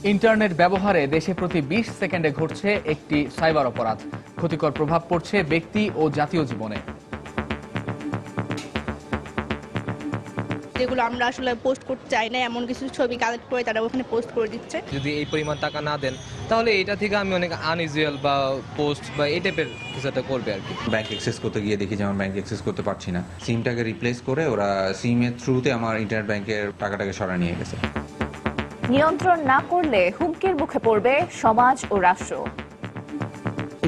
Internet ব্যবহারে দেশে প্রতি 20 সেকেন্ডে ঘটছে একটি সাইবার অপরাধ। ক্ষতিকর প্রভাব পড়ছে ব্যক্তি ও জাতীয় জীবনে। যেগুলো আমরা আসলে পোস্ট করতে চাই না এমন কিছু ছবি কালেক্ট করে তারা ওখানে পোস্ট করে দিচ্ছে। যদি এই পরিমাণ টাকা না দেন তাহলে এটা থেকে আমি অনেক আনইউজুয়াল বা পোস্ট বা এই টাইপের কিছু একটা করবে আর কি। ব্যাংক অ্যাক্সেস করতে গিয়ে দেখি যে আমার ব্যাংক অ্যাক্সেস করতে পারছি না, সিমটাকে রিপ্লেস করে ওরা সিমের থ্রুতে আমার ইন্টারনেট ব্যাংকের টাকাটাকে সরায় নিয়ে গেছে। নিয়ন্ত্রণ না করলে হুমকির মুখে পড়বে সমাজ ও রাষ্ট্র।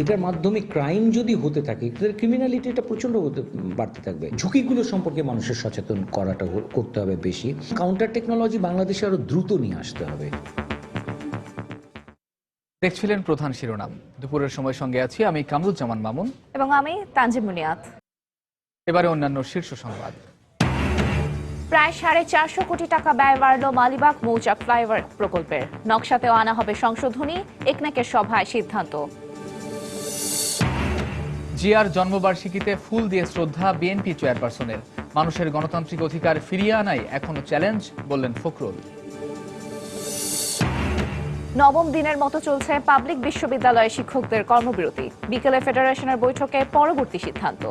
এটার মাধ্যমে ক্রাইম যদি হতে থাকে, ক্রিমিনালিটি এটা প্রচন্ড বাড়তে থাকবে। ঝুঁকিগুলো সম্পর্কে মানুষের সচেতন করাটা করতে হবে বেশি। কাউন্টার টেকনোলজি বাংলাদেশে আরো দ্রুত নিয়ে আসতে হবে। দেখছিলেন প্রধান শিরোনাম। দুপুরের সময় সঙ্গে আছি আমি কামরুজ্জামান মামুন এবং আমি তানজিম মুনিয়াত। এবারে অন্যান্য শীর্ষ সংবাদ। প্রায় 450 কোটি টাকা ব্যয় বাড়ল মালিবাগ মৌচাক ফ্লাইওভার প্রকল্পের। নকশাতেও আনা হবে সংশোধনী, একনেকের সভায় সিদ্ধান্ত। জিয়ার জন্মবার্ষিকীতে ফুল দিয়ে শ্রদ্ধা বিএনপি চেয়ারপারসনের। মানুষের গণতান্ত্রিক অধিকার ফিরিয়ে আনাই এখনো চ্যালেঞ্জ, বললেন ফখরুল। নবম দিনের মতো চলছে পাবলিক বিশ্ববিদ্যালয়ে শিক্ষকদের কর্মবিরতি। বিকেলে ফেডারেশনের বৈঠকে পরবর্তী সিদ্ধান্ত।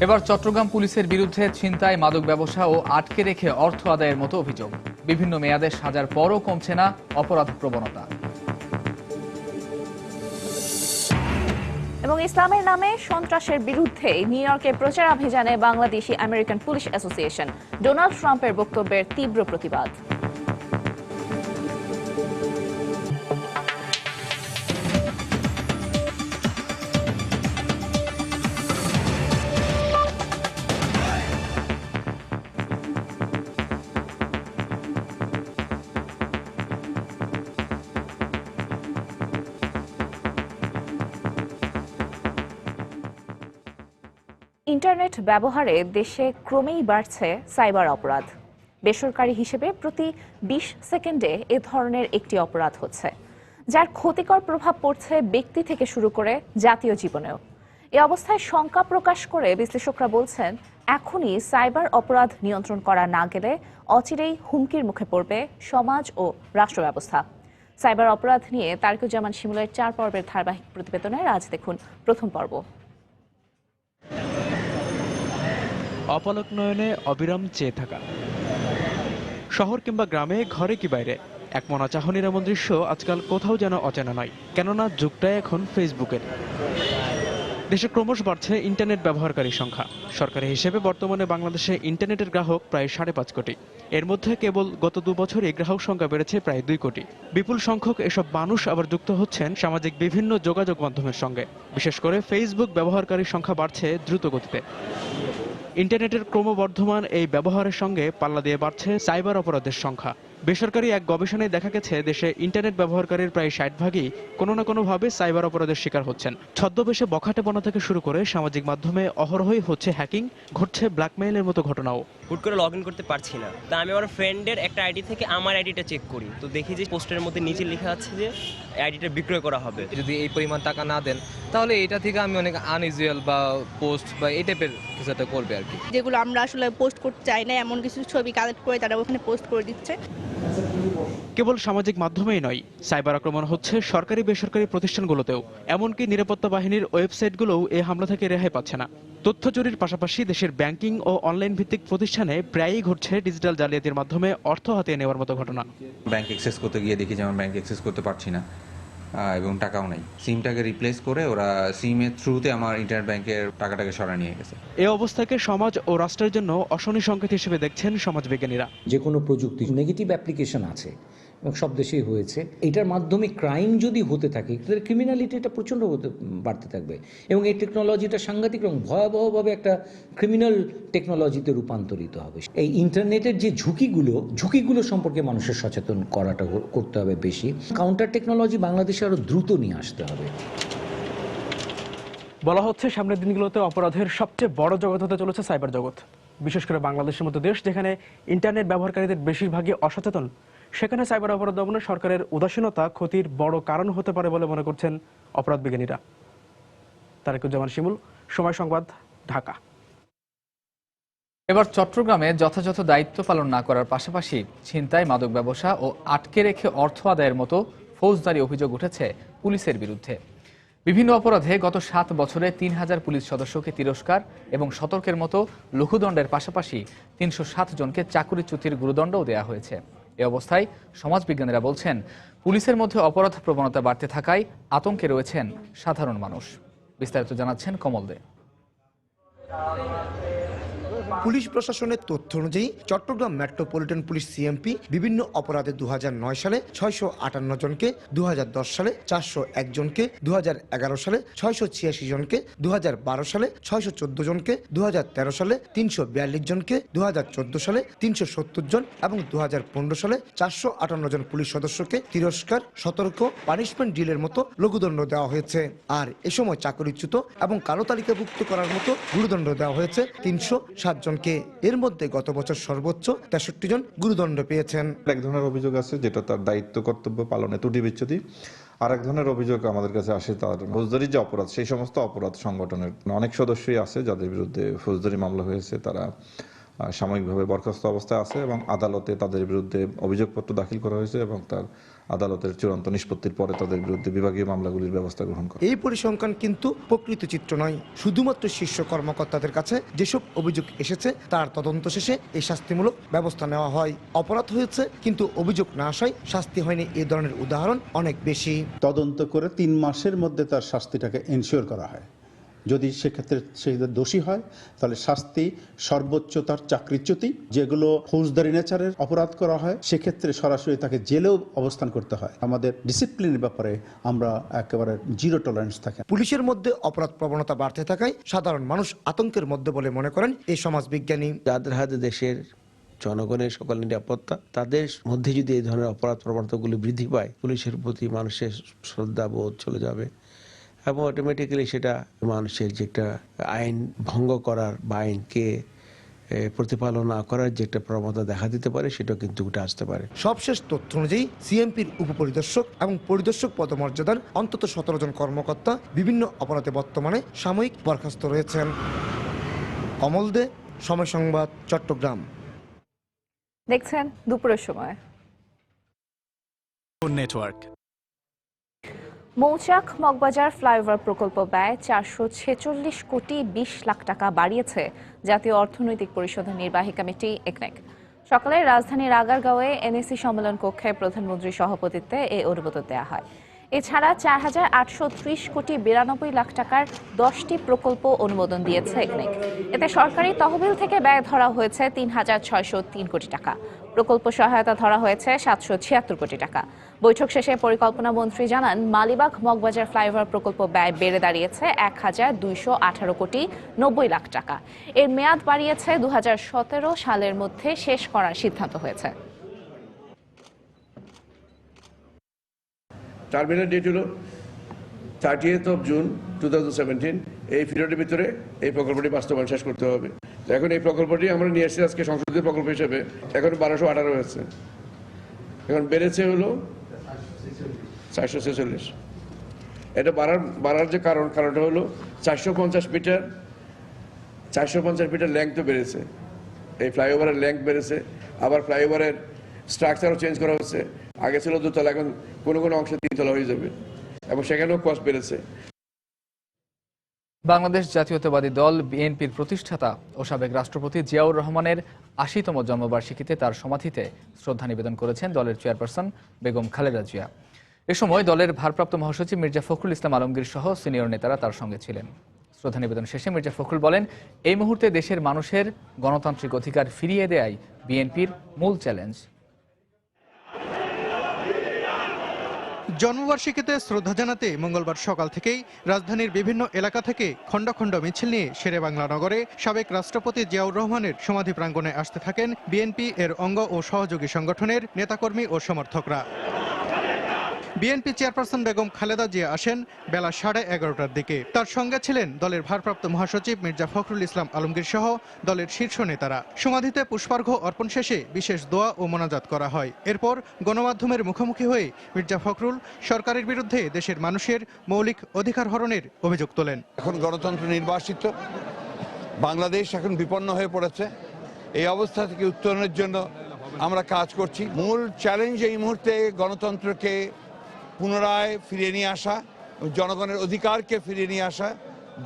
এবার চট্টগ্রাম পুলিশের বিরুদ্ধে ছিনতাই, মাদক ব্যবসা ও আটকে রেখে অর্থ আদায়ের মতো অভিযোগ। বিভিন্ন মেয়াদে সাজার পরও কমছে না অপরাধ প্রবণতা। এবং ইসলামের নামে সন্ত্রাসের বিরুদ্ধে নিউ ইয়র্কে প্রচারাভিযানে Bangladeshi American police association. Donald ট্রাম্পের বক্তব্যের তীব্র প্রতিবাদ। ইন্টারনেট ব্যবহারে দেশে ক্রমেই বাড়ছে সাইবার অপরাধ। বেসরকারি হিসেবে প্রতি 20 সেকেন্ডে এ ধরনের একটি অপরাধ হচ্ছে, যার ক্ষতিকর প্রভাব পড়ছে ব্যক্তি থেকে শুরু করে জাতীয় জীবনেও। এ অবস্থায় শঙ্কা প্রকাশ করে বিশ্লেষকরা বলছেন, এখনই সাইবার অপরাধ নিয়ন্ত্রণ করা না গেলে অচিরেই হুমকির মুখে পড়বে সমাজ ও রাষ্ট্র ব্যবস্থা। সাইবার অপরাধ নিয়ে তারিকুজ্জামান শিমুলের 4 পর্বের ধারাবাহিক প্রতিবেদনের আজ দেখুন প্রথম পর্ব। অপলক নয়নে অবিরাম চেয়ে থাকা। শহর কিংবা গ্রামে, ঘরে কি বাইরে, এক মনা চাহনির এমন দৃশ্য আজকাল কোথাও যেন অচেনা নয়। কেননা যুগটাই এখন ফেসবুকের। দেশে ক্রমশ বাড়ছে ইন্টারনেট ব্যবহারকারীর সংখ্যা। সরকারি হিসেবে বর্তমানে বাংলাদেশে ইন্টারনেটের গ্রাহক প্রায় 5.5 কোটি। এর মধ্যে কেবল গত 2 বছরে গ্রাহক সংখ্যা বেড়েছে প্রায় 2 কোটি। বিপুল সংখ্যক এসব মানুষ আবার যুক্ত হচ্ছেন সামাজিক বিভিন্ন যোগাযোগ মাধ্যমের সঙ্গে। বিশেষ করে ফেসবুক ব্যবহারকারীর সংখ্যা বাড়ছে দ্রুত গতিতে। ইন্টারনেটের ক্রমবর্ধমান এই ব্যবহারের সঙ্গে পাল্লা দিয়ে বাড়ছে সাইবার অপরাধের সংখ্যা। বেসরকারি এক গবেষণায় দেখা গেছে, দেশে ইন্টারনেট ব্যবহারকারীর প্রায় 60% কোনো না কোনোভাবে সাইবার অপরাধের শিকার হচ্ছেন। ছদ্মবেশে বখাটেপনা থেকে শুরু করে সামাজিক মাধ্যমে অহরহই হচ্ছে হ্যাকিং, ঘটছে ব্ল্যাকমেইলের মতো ঘটনাও। হুট করে লগ ইন করতে পারছি না, তা আমি আমার ফ্রেন্ডের একটা আইডি থেকে আমার আইডিটা চেক করি, তো দেখি যে পোস্টের মধ্যে নিচে লেখা আছে যে আইডিটা বিক্রয় করা হবে। যদি এই পরিমাণ টাকা না দেন তাহলে এটা থেকে আমি অনেক আনইউজুয়াল বা পোস্ট বা এই টাইপের কিছু একটা করবে আর কি। যেগুলো আমরা আসলে পোস্ট করতে চাই না এমন কিছু ছবি কালেক্ট করে তারা ওখানে পোস্ট করে দিচ্ছে। কেবল সামাজিক মাধ্যমেই নয়, সাইবার আক্রমণ হচ্ছে সরকারি বেসরকারি প্রতিষ্ঠানগুলোতেও। এমনকি নিরাপত্তা বাহিনীর ওয়েবসাইটগুলোও এই হামলা থেকে রেহাই পাচ্ছে না। তথ্য চুরির পাশাপাশি দেশের ব্যাংকিং ও অনলাইন ভিত্তিক প্রতিষ্ঠানে প্রায়ই ঘটছে ডিজিটাল জালিয়াতির মাধ্যমে অর্থ হাতিয়ে নেওয়ার মতো ঘটনা। ব্যাংক অ্যাক্সেস করতে গিয়ে দেখি যে আমার ব্যাংক অ্যাক্সেস করতে পারছি না, এবং টাকাও নাই, সিমটাকে রিপ্লেস করে ওরা সিমের থ্রুতে আমার ইন্টারনেট ব্যাংকের টাকাটাকে সরায় নিয়ে গেছে। এই অবস্থাকে সমাজ ও রাষ্ট্রের জন্য অশনি সংকেত হিসেবে দেখছেন সমাজবিজ্ঞানীরা। যে কোনো প্রযুক্তি নেগেটিভ অ্যাপ্লিকেশন আছে এবং সব দেশেই হয়েছে। এটার মাধ্যমে ক্রাইম যদি হতে থাকে, ক্রিমিনালিটি এটা প্রচণ্ড বাড়তে থাকবে এবং এই টেকনোলজিটা সাংঘাতিক এবং ভয়াবহভাবে একটা ক্রিমিনাল টেকনোলজিতে রূপান্তরিত হবে। এই ইন্টারনেটের যে ঝুঁকিগুলো সম্পর্কে মানুষের সচেতন করাটা করতে হবে বেশি। কাউন্টার টেকনোলজি বাংলাদেশে আরও দ্রুত নিয়ে আসতে হবে। বলা হচ্ছে সামনের দিনগুলোতে অপরাধের সবচেয়ে বড় জগৎ হতে চলেছে সাইবার জগৎ। বিশেষ করে বাংলাদেশের মতো দেশ যেখানে ইন্টারনেট ব্যবহারকারীদের বেশিরভাগই অসচেতন, সেখানে সাইবার অপরাধ দমনে সরকারের উদাসীনতা ক্ষতির বড় কারণ হতে পারে বলে মনে করছেন অপরাধ বিজ্ঞানীরা। তারিকুজ্জামান শিমুল, সময় সংবাদ, ঢাকা। এবার চট্টগ্রামে যথাযথ দায়িত্ব পালন না করার পাশাপাশি ছিনতাই, মাদক ব্যবসা ও আটকে রেখে অর্থ আদায়ের মতো ফৌজদারি অভিযোগ উঠেছে পুলিশের বিরুদ্ধে। বিভিন্ন অপরাধে গত 7 বছরে 3000 পুলিশ সদস্যকে তিরস্কার এবং সতর্কের মতো লঘুদণ্ডের পাশাপাশি 307 জনকে চাকরিচ্যুতির গুরুদণ্ডও দেওয়া হয়েছে। এ অবস্থায় সমাজবিজ্ঞানীরা বলছেন, পুলিশের মধ্যে অপরাধ প্রবণতা বাড়তে থাকায় আতঙ্কে রয়েছেন সাধারণ মানুষ। বিস্তারিত জানাচ্ছেন কমল দে। পুলিশ প্রশাসনের তথ্য অনুযায়ী চট্টগ্রাম মেট্রোপলিটন পুলিশ সিএমপি বিভিন্ন অপরাধে 2009 সালে 658 জনকে, 2010 সালে 401 জনকে, 2011 সালে 686 জনকে, 2012 সালে 614 জনকে, 2013 সালে 342 জনকে, 2014 সালে 370 জন এবং 2015 সালে 458 জন পুলিশ সদস্যকে তিরস্কার, সতর্ক, পানিশমেন্ট ডিলের মতো লঘুদণ্ড দেওয়া হয়েছে। আর এ সময় চাকরিচ্যুত এবং কালো তালিকাভুক্ত করার মতো গুরুদণ্ড দেওয়া হয়েছে 307 জনকে। এর মধ্যে গত বছর সর্বোচ্চ 63 জন গুরুদণ্ড পেয়েছেন। এক ধরনের অভিযোগ আছে যেটা তার দায়িত্ব কর্তব্য পালনে ত্রুটি বিচ্যুতি, আর এক ধরনের অভিযোগ আমাদের কাছে আসে তার ফৌজদারি যে অপরাধ, সেই সমস্ত অপরাধ সংগঠনের অনেক সদস্যই আছে যাদের বিরুদ্ধে ফৌজদারি মামলা হয়েছে, তারা সাময়িকভাবে বরখাস্ত অবস্থায় আছে এবং আদালতে তাদের বিরুদ্ধে অভিযোগপত্র দাখিল করা হয়েছে এবং তার আদালতের চূড়ান্ত নিষ্পত্তির পরে তাদের বিরুদ্ধে বিভাগীয় মামলাগুলির ব্যবস্থা গ্রহণ করে। এই পরিসংখ্যান কিন্তু প্রকৃত চিত্র নয়। শুধুমাত্র শীর্ষ কর্মকর্তাদের কাছে যেসব অভিযোগ এসেছে তার তদন্ত শেষে এই শাস্তিমূলক ব্যবস্থা নেওয়া হয়। অপরাধ হয়েছে কিন্তু অভিযোগ না আসায় শাস্তি হয়নি, এই ধরনের উদাহরণ অনেক বেশি। তদন্ত করে 3 মাসের মধ্যে তার শাস্তিটাকে এনশিওর করা হয়। যদি সেক্ষেত্রে সে দোষী হয় তাহলে শাস্তি সর্বোচ্চ তার চাকরিচ্যুতি। যেগুলো ফৌজদারি নেচারের অপরাধ করা হয় সেক্ষেত্রে সরাসরি তাকে জেলেও অবস্থান করতে হয়। আমাদের ডিসিপ্লিনের ব্যাপারে আমরা একেবারে জিরো টলারেন্স থাকে। পুলিশের মধ্যে অপরাধ প্রবণতা বাড়তে থাকায় সাধারণ মানুষ আতঙ্কের মধ্যে বলে মনে করেন এই সমাজবিজ্ঞানী। যাদের হাতে দেশের জনগণের সকল নিরাপত্তা, তাদের মধ্যে যদি এই ধরনের অপরাধ প্রবণতাগুলি বৃদ্ধি পায়, পুলিশের প্রতি মানুষের শ্রদ্ধাবোধ চলে যাবে এবং অটোমেটিক্যালি সেটা মানুষের যে একটা আইন ভঙ্গ করার বা আইনকে প্রতিপালন না করার যে একটা প্রবণতা দেখা দিতে পারে, সেটা কিন্তু উঠে আসতে পারে। সবশেষ তথ্য অনুযায়ী সিএমপির উপপরিদর্শক এবং পরিদর্শক পদমর্যাদার অন্তত 17 জন কর্মকর্তা বিভিন্ন অপরাধে বর্তমানে সাময়িক বরখাস্ত রয়েছেন। কমল দে, সময় সংবাদ, চট্টগ্রাম। দেখছেন দুপুরের সময় নেটওয়ার্ক। মৌচাক মগবাজার ফ্লাইওভার প্রকল্প ব্যয় 446 কোটি 20 লাখ টাকা বাড়িয়েছে জাতীয় অর্থনৈতিক পরিষদের নির্বাহী কমিটি একনেক। সকালে রাজধানীর আগারগাঁওয়ে এনএসি সম্মেলন কক্ষে প্রধানমন্ত্রীর সভাপতিত্বে এই অনুমোদন দেওয়া হয়। এছাড়া 4830 কোটি 92 লাখ টাকার 10টি প্রকল্প অনুমোদন দিয়েছে একনেক। এতে সরকারি তহবিল থেকে ব্যয় ধরা হয়েছে 3603 কোটি টাকা। প্রকল্প সহায়তা ধরা হয়েছে 776 কোটি টাকা। বৈঠক শেষে পরিকল্পনা মন্ত্রী জানান, মালিবাগ মগবাজার ফ্লাইওভার প্রকল্প ব্যয় বেড়ে দাঁড়িয়েছে 1218 কোটি 90 লাখ টাকা। এর মেয়াদ বাড়িয়েছে 2017 সালের মধ্যে শেষ করার সিদ্ধান্ত হয়েছে। টার্মিনাল ডেট হলো 30th of June 2017। এই পিরিয়ডের ভিতরে এই প্রকল্পটি বাস্তবায়ন শেষ করতে হবে। এখন এই প্রকল্পটি আমরা নিয়ে আসছি আজকে সংসদীয় প্রকল্প হিসেবে। এখন 1218 হয়েছে, এখন বেড়েছে হলো 446। এটা বাড়ার যে কারণটা হলো 450 মিটার লেংথ বেড়েছে। এই ফ্লাইওভারের লেংথ বেড়েছে, আবার ফ্লাইওভারের স্ট্রাকচারও চেঞ্জ করা হচ্ছে। আগে ছিল 2 তলা, এখন কোনো অংশে 3 তলা হয়ে যাবে এবং সেখানেও কস্ট বেড়েছে। বাংলাদেশ জাতীয়তাবাদী দল বিএনপির প্রতিষ্ঠাতা ও সাবেক রাষ্ট্রপতি জিয়াউর রহমানের 80তম জন্মবার্ষিকীতে তার সমাধিতে শ্রদ্ধা নিবেদন করেছেন দলের চেয়ারপারসন বেগম খালেদা জিয়া। এ সময় দলের ভারপ্রাপ্ত মহাসচিব মির্জা ফখরুল ইসলাম আলমগীর সহ সিনিয়র নেতারা তার সঙ্গে ছিলেন। শ্রদ্ধা নিবেদন শেষে মির্জা ফখরুল বলেন, এই মুহূর্তে দেশের মানুষের গণতান্ত্রিক অধিকার ফিরিয়ে দেয়াই বিএনপির মূল চ্যালেঞ্জ। জন্মবার্ষিকীতে শ্রদ্ধা জানাতে মঙ্গলবার সকাল থেকেই রাজধানীর বিভিন্ন এলাকা থেকে খণ্ড খণ্ড মিছিল নিয়ে শেরেবাংলা নগরে সাবেক রাষ্ট্রপতি জিয়াউর রহমানের সমাধি প্রাঙ্গণে আসতে থাকেন বিএনপি এর অঙ্গ ও সহযোগী সংগঠনের নেতাকর্মী ও সমর্থকরা। বিএনপি চেয়ারপারসন বেগম খালেদা জিয়া আসেন বেলা 11:30টার দিকে। তার সঙ্গে ছিলেন দলের ভারপ্রাপ্ত মহাসচিব মির্জা ফখরুল ইসলাম আলমগীর সহ দলের শীর্ষ নেতারা। সমাধিতে পুষ্পার্ঘ্য অর্পণ শেষে বিশেষ দোয়া ও মোনাজাত করা হয়। এরপর গণমাধ্যমের মুখোমুখি হয়ে মির্জা ফখরুল সরকারের বিরুদ্ধে দেশের মানুষের মৌলিক অধিকার হরণের অভিযোগ তোলেন। এখন গণতন্ত্র নির্বাসিত, বাংলাদেশ এখন বিপন্ন হয়ে পড়েছে। এই অবস্থা থেকে উত্তরণের জন্য আমরা কাজ করছি। মূল চ্যালেঞ্জ এই মুহূর্তে গণতন্ত্রকে পুনরায় ফিরিয়ে নিয়ে আসা, জনগণের অধিকারকে ফিরিয়ে নিয়ে আসা,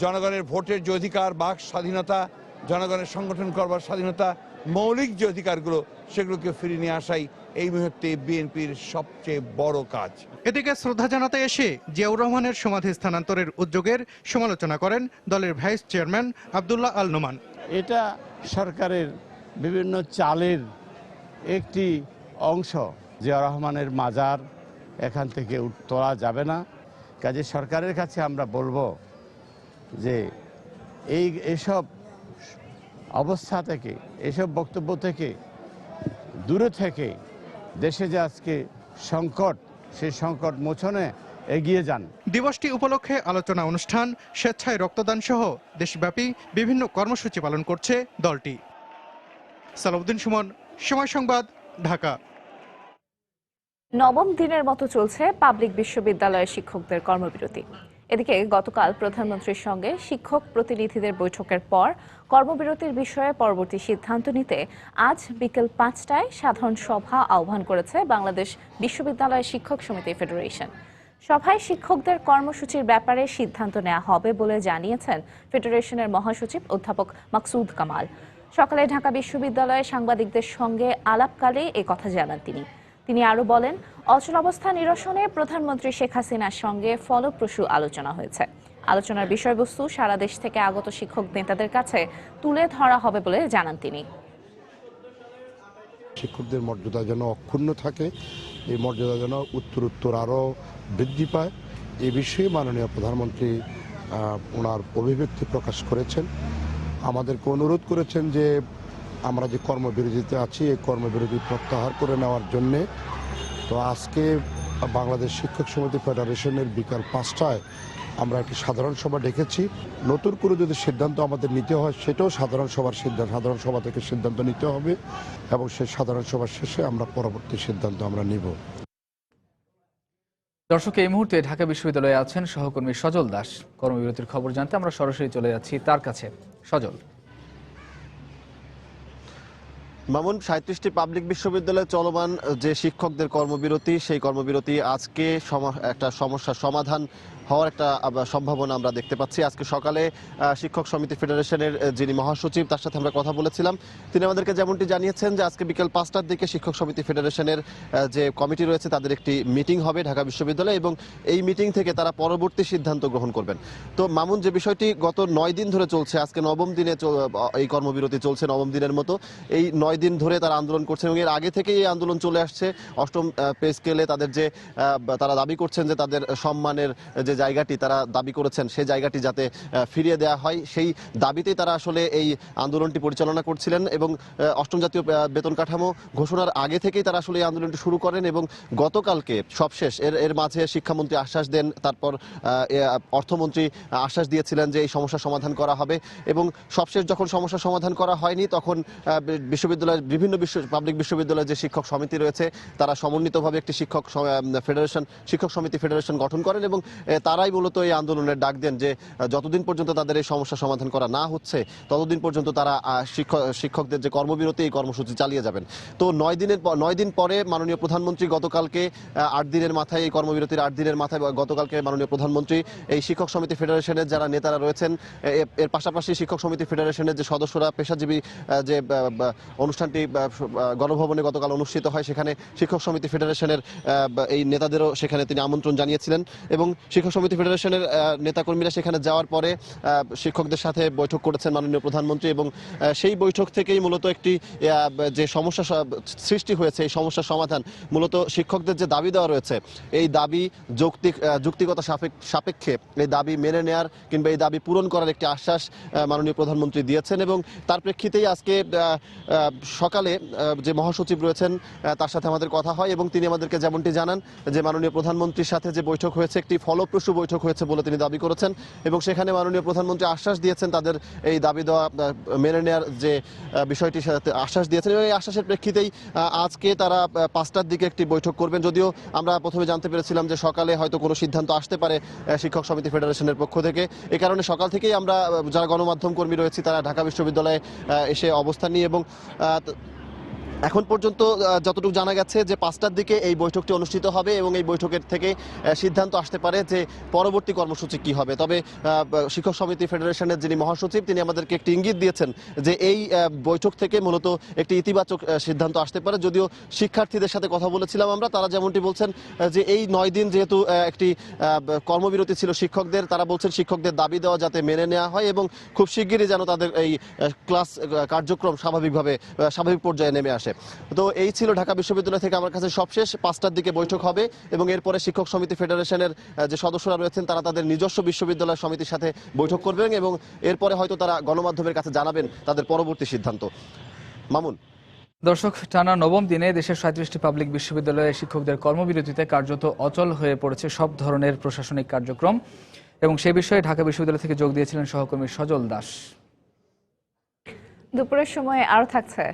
জনগণের ভোটের যে অধিকার, বাক স্বাধীনতা, জনগণের সংগঠন করবার স্বাধীনতা, মৌলিক যে অধিকারগুলো সেগুলোকে ফিরিয়ে নিয়ে আসাই এই মুহূর্তে বিএনপির সবচেয়ে বড় কাজ। এদিকে শ্রদ্ধা জানাতে এসে জিয়াউর রহমানের সমাধি স্থানান্তরের উদ্যোগের সমালোচনা করেন দলের ভাইস চেয়ারম্যান আব্দুল্লাহ আল নোমান। এটা সরকারের বিভিন্ন চালের একটি অংশ। জিয়াউর রহমানের মাজার এখান থেকে তোলা যাবে না। কাজে সরকারের কাছে আমরা বলবো যে এইসব অবস্থা থেকে, এইসব বক্তব্য থেকে দূরে থেকে দেশে যে আজকে সংকট, সেই সংকট মোচনে এগিয়ে যান। দিবসটি উপলক্ষে আলোচনা অনুষ্ঠান, স্বেচ্ছায় রক্তদান সহ দেশব্যাপী বিভিন্ন কর্মসূচি পালন করছে দলটি। সালাউদ্দিন সুমন, সময় সংবাদ, ঢাকা। নবম দিনের মতো চলছে পাবলিক বিশ্ববিদ্যালয়ের শিক্ষকদের কর্মবিরতি। এদিকে গতকাল প্রধানমন্ত্রীর সঙ্গে শিক্ষক প্রতিনিধিদের বৈঠকের পর কর্মবিরতির বিষয়ে পরবর্তী সিদ্ধান্ত নিতে আজ বিকেল 5টায় সাধারণ সভা আহ্বান করেছে বাংলাদেশ বিশ্ববিদ্যালয় শিক্ষক সমিতি ফেডারেশন। সভায় শিক্ষকদের কর্মসূচির ব্যাপারে সিদ্ধান্ত নেওয়া হবে বলে জানিয়েছেন ফেডারেশনের মহাসচিব অধ্যাপক মাকসুদ কামাল। সকালে ঢাকা বিশ্ববিদ্যালয়ে সাংবাদিকদের সঙ্গে আলাপকালে এ কথা জানান তিনি আরও বলেন, অচলাবস্থা নিরসনে প্রধানমন্ত্রী শেখ হাসিনার সঙ্গে ফলপ্রসূ আলোচনা হয়েছে। আলোচনার বিষয়বস্তু সারা দেশ থেকে আগত শিক্ষক নেতাদের কাছে তুলে ধরা হবে বলে জানান তিনি। শিক্ষকদের মর্যাদা যেন অক্ষুণ্ণ থাকে, এই মর্যাদা যেন উত্তরোত্তর আরও বৃদ্ধি পায়, এই বিষয়ে মাননীয় প্রধানমন্ত্রী ওনার অভিব্যক্তি প্রকাশ করেছেন। আমাদেরকে অনুরোধ করেছেন যে আমরা যে কর্মবিরতিতে আছি এই কর্মবিরতি প্রত্যাহার করে নেওয়ার জন্যে। তো আজকে বাংলাদেশ শিক্ষক সমিতি ফেডারেশনের বিকাল 5টায় আমরা একটি সাধারণ সভা ডেকেছি। নতুন করে যদি সিদ্ধান্ত আমাদের নিতে হয় সেটাও সাধারণ সভা থেকে সিদ্ধান্ত নিতে হবে এবং সেই সাধারণ সভা শেষে আমরা পরবর্তী সিদ্ধান্ত আমরা নিব। দর্শক, এই মুহূর্তে ঢাকা বিশ্ববিদ্যালয়ে আছেন সহকর্মী সজল দাস। কর্মবিরতির খবর জানতে আমরা সরাসরি চলে যাচ্ছি তার কাছে। সজল। মামুন, 37টি পাবলিক বিশ্ববিদ্যালয়ে চলমান যে শিক্ষকদের কর্মবিরতি, সেই কর্মবিরতি আজকে একটা সমস্যার সমাধান হওয়ার একটা সম্ভাবনা আমরা দেখতে পাচ্ছি। আজকে সকালে শিক্ষক সমিতি ফেডারেশনের যিনি মহাসচিব, তার সাথে আমরা কথা বলেছিলাম। তিনি আমাদেরকে যেমনটি জানিয়েছেন যে আজকে বিকেল 5টার দিকে শিক্ষক সমিতি ফেডারেশনের যে কমিটি রয়েছে তাদের একটি মিটিং হবে ঢাকা বিশ্ববিদ্যালয়ে এবং এই মিটিং থেকে তারা পরবর্তী সিদ্ধান্ত গ্রহণ করবেন। তো মামুন, যে বিষয়টি গত 9 দিন ধরে চলছে, আজকে নবম দিনে এই কর্মবিরতি চলছে, নবম দিনের মতো এই 9 দিন ধরে তারা আন্দোলন করছেন এবং এর আগে থেকেই এই আন্দোলন চলে আসছে। 8ম পে স্কেলে তাদের যে তারা দাবি করছেন যে তাদের সম্মানের যে জায়গাটি তারা দাবি করেছেন সেই জায়গাটি যাতে ফিরিয়ে দেওয়া হয়, সেই দাবিতেই তারা আসলে এই আন্দোলনটি পরিচালনা করছিলেন এবং 8ম জাতীয় বেতন কাঠামো ঘোষণার আগে থেকেই তারা আসলে এই আন্দোলনটি শুরু করেন এবং গতকালকে সবশেষ এর মাঝে শিক্ষামন্ত্রী আশ্বাস দেন, তারপর অর্থমন্ত্রী আশ্বাস দিয়েছিলেন যে এই সমস্যার সমাধান করা হবে এবং সবশেষ যখন সমস্যার সমাধান করা হয়নি তখন বিশ্ববিদ্যালয়ের বিভিন্ন পাবলিক বিশ্ববিদ্যালয়ের যে শিক্ষক সমিতি রয়েছে তারা সমন্বিতভাবে একটি শিক্ষক সমিতি ফেডারেশন গঠন করেন এবং তারাই মূলত এই আন্দোলনের ডাক দেন যে যতদিন পর্যন্ত তাদের এই সমস্যা সমাধান করা না হচ্ছে ততদিন পর্যন্ত তারা শিক্ষকদের যে কর্মবিরতি এই কর্মসূচি চালিয়ে যাবেন। তো 9 দিন পরে মাননীয় প্রধানমন্ত্রী গতকালকে 8 দিনের মাথায়, এই কর্মবিরতির 8 দিনের মাথায় গতকালকে মাননীয় প্রধানমন্ত্রী এই শিক্ষক সমিতি ফেডারেশনের যারা নেতারা রয়েছেন, এর পাশাপাশি শিক্ষক সমিতি ফেডারেশনের যে সদস্যরা, পেশাজীবী যে অনুষ্ঠানটি গণভবনে গতকাল অনুষ্ঠিত হয় সেখানে শিক্ষক সমিতি ফেডারেশনের এই নেতাদেরও সেখানে তিনি আমন্ত্রণ জানিয়েছিলেন এবং শিক্ষক সমিতি ফেডারেশনের নেতাকর্মীরা সেখানে যাওয়ার পরে শিক্ষকদের সাথে বৈঠক করেছেন মাননীয় প্রধানমন্ত্রী এবং সেই বৈঠক থেকেই মূলত একটি যে সমস্যা সৃষ্টি হয়েছে, এই সমস্যার সমাধান মূলত শিক্ষকদের যে দাবি দেওয়া রয়েছে এই দাবি যুক্তিগত সাপেক্ষে এই দাবি মেনে নেয়ার কিংবা এই দাবি পূরণ করার একটি আশ্বাস মাননীয় প্রধানমন্ত্রী দিয়েছেন এবং তার প্রেক্ষিতেই আজকে সকালে যে মহাসচিব রয়েছেন তার সাথে আমাদের কথা হয় এবং তিনি আমাদেরকে যেমনটি জানান যে মাননীয় প্রধানমন্ত্রীর সাথে যে বৈঠক হয়েছে একটি ফলপ্রসূ ফলপ্রসূ বৈঠক হয়েছে বলে তিনি দাবি করেছেন এবং সেখানে মাননীয় প্রধানমন্ত্রী আশ্বাস দিয়েছেন তাদের এই দাবি দেওয়া মেনে নেওয়ার যে বিষয়টি সাথে আশ্বাস দিয়েছেন এবং এই আশ্বাসের প্রেক্ষিতেই আজকে তারা 5টার দিকে একটি বৈঠক করবেন। যদিও আমরা প্রথমে জানতে পেরেছিলাম যে সকালে হয়তো কোনো সিদ্ধান্ত আসতে পারে শিক্ষক সমিতি ফেডারেশনের পক্ষ থেকে। এই কারণে সকাল থেকেই আমরা যারা গণমাধ্যম কর্মী রয়েছি তারা ঢাকা বিশ্ববিদ্যালয়ে এসে অবস্থান নিয়ে এবং এখন পর্যন্ত যতটুকু জানা গেছে যে 5টার দিকে এই বৈঠকটি অনুষ্ঠিত হবে এবং এই বৈঠকের থেকে সিদ্ধান্ত আসতে পারে যে পরবর্তী কর্মসূচি কি হবে। তবে শিক্ষক সমিতি ফেডারেশনের যিনি মহাসচিব তিনি আমাদেরকে একটি ইঙ্গিত দিয়েছেন যে এই বৈঠক থেকে মূলত একটি ইতিবাচক সিদ্ধান্ত আসতে পারে। যদিও শিক্ষার্থীদের সাথে কথা বলেছিলাম আমরা, তারা যেমনটি বলছেন যে এই 9 দিন যেহেতু একটি কর্মবিরতি ছিল শিক্ষকদের, তারা বলছেন শিক্ষকদের দাবি দেওয়া যাতে মেনে নেওয়া হয় এবং খুব শিগগিরই যেন তাদের এই ক্লাস কার্যক্রম স্বাভাবিক পর্যায়ে নেমে আসে। তো এই ছিল ঢাকা বিশ্ববিদ্যালয় থেকে আমার কাছে সবশেষ। 5টার দিকে বৈঠক হবে এবং এরপরে শিক্ষক সমিতি ফেডারেশনের যে সদস্যরা রয়েছেন তারা তাদের নিজস্ব বিশ্ববিদ্যালয় সমিতির সাথে বৈঠক করবেন এবং এরপরে হয়তো তারা গণমাধ্যমের কাছে জানাবেন তাদের পরবর্তী সিদ্ধান্ত। মামুন। দর্শক, টানা 9ম দিনে দেশের 37টি পাবলিক বিশ্ববিদ্যালয়ের শিক্ষকদের কর্মবিরতিতে কার্যত অচল হয়ে পড়েছে সব ধরনের প্রশাসনিক কার্যক্রম এবং সে বিষয়ে ঢাকা বিশ্ববিদ্যালয় থেকে যোগ দিয়েছিলেন সহকর্মী সজল দাস। দুপুরের সময় আরও থাকছে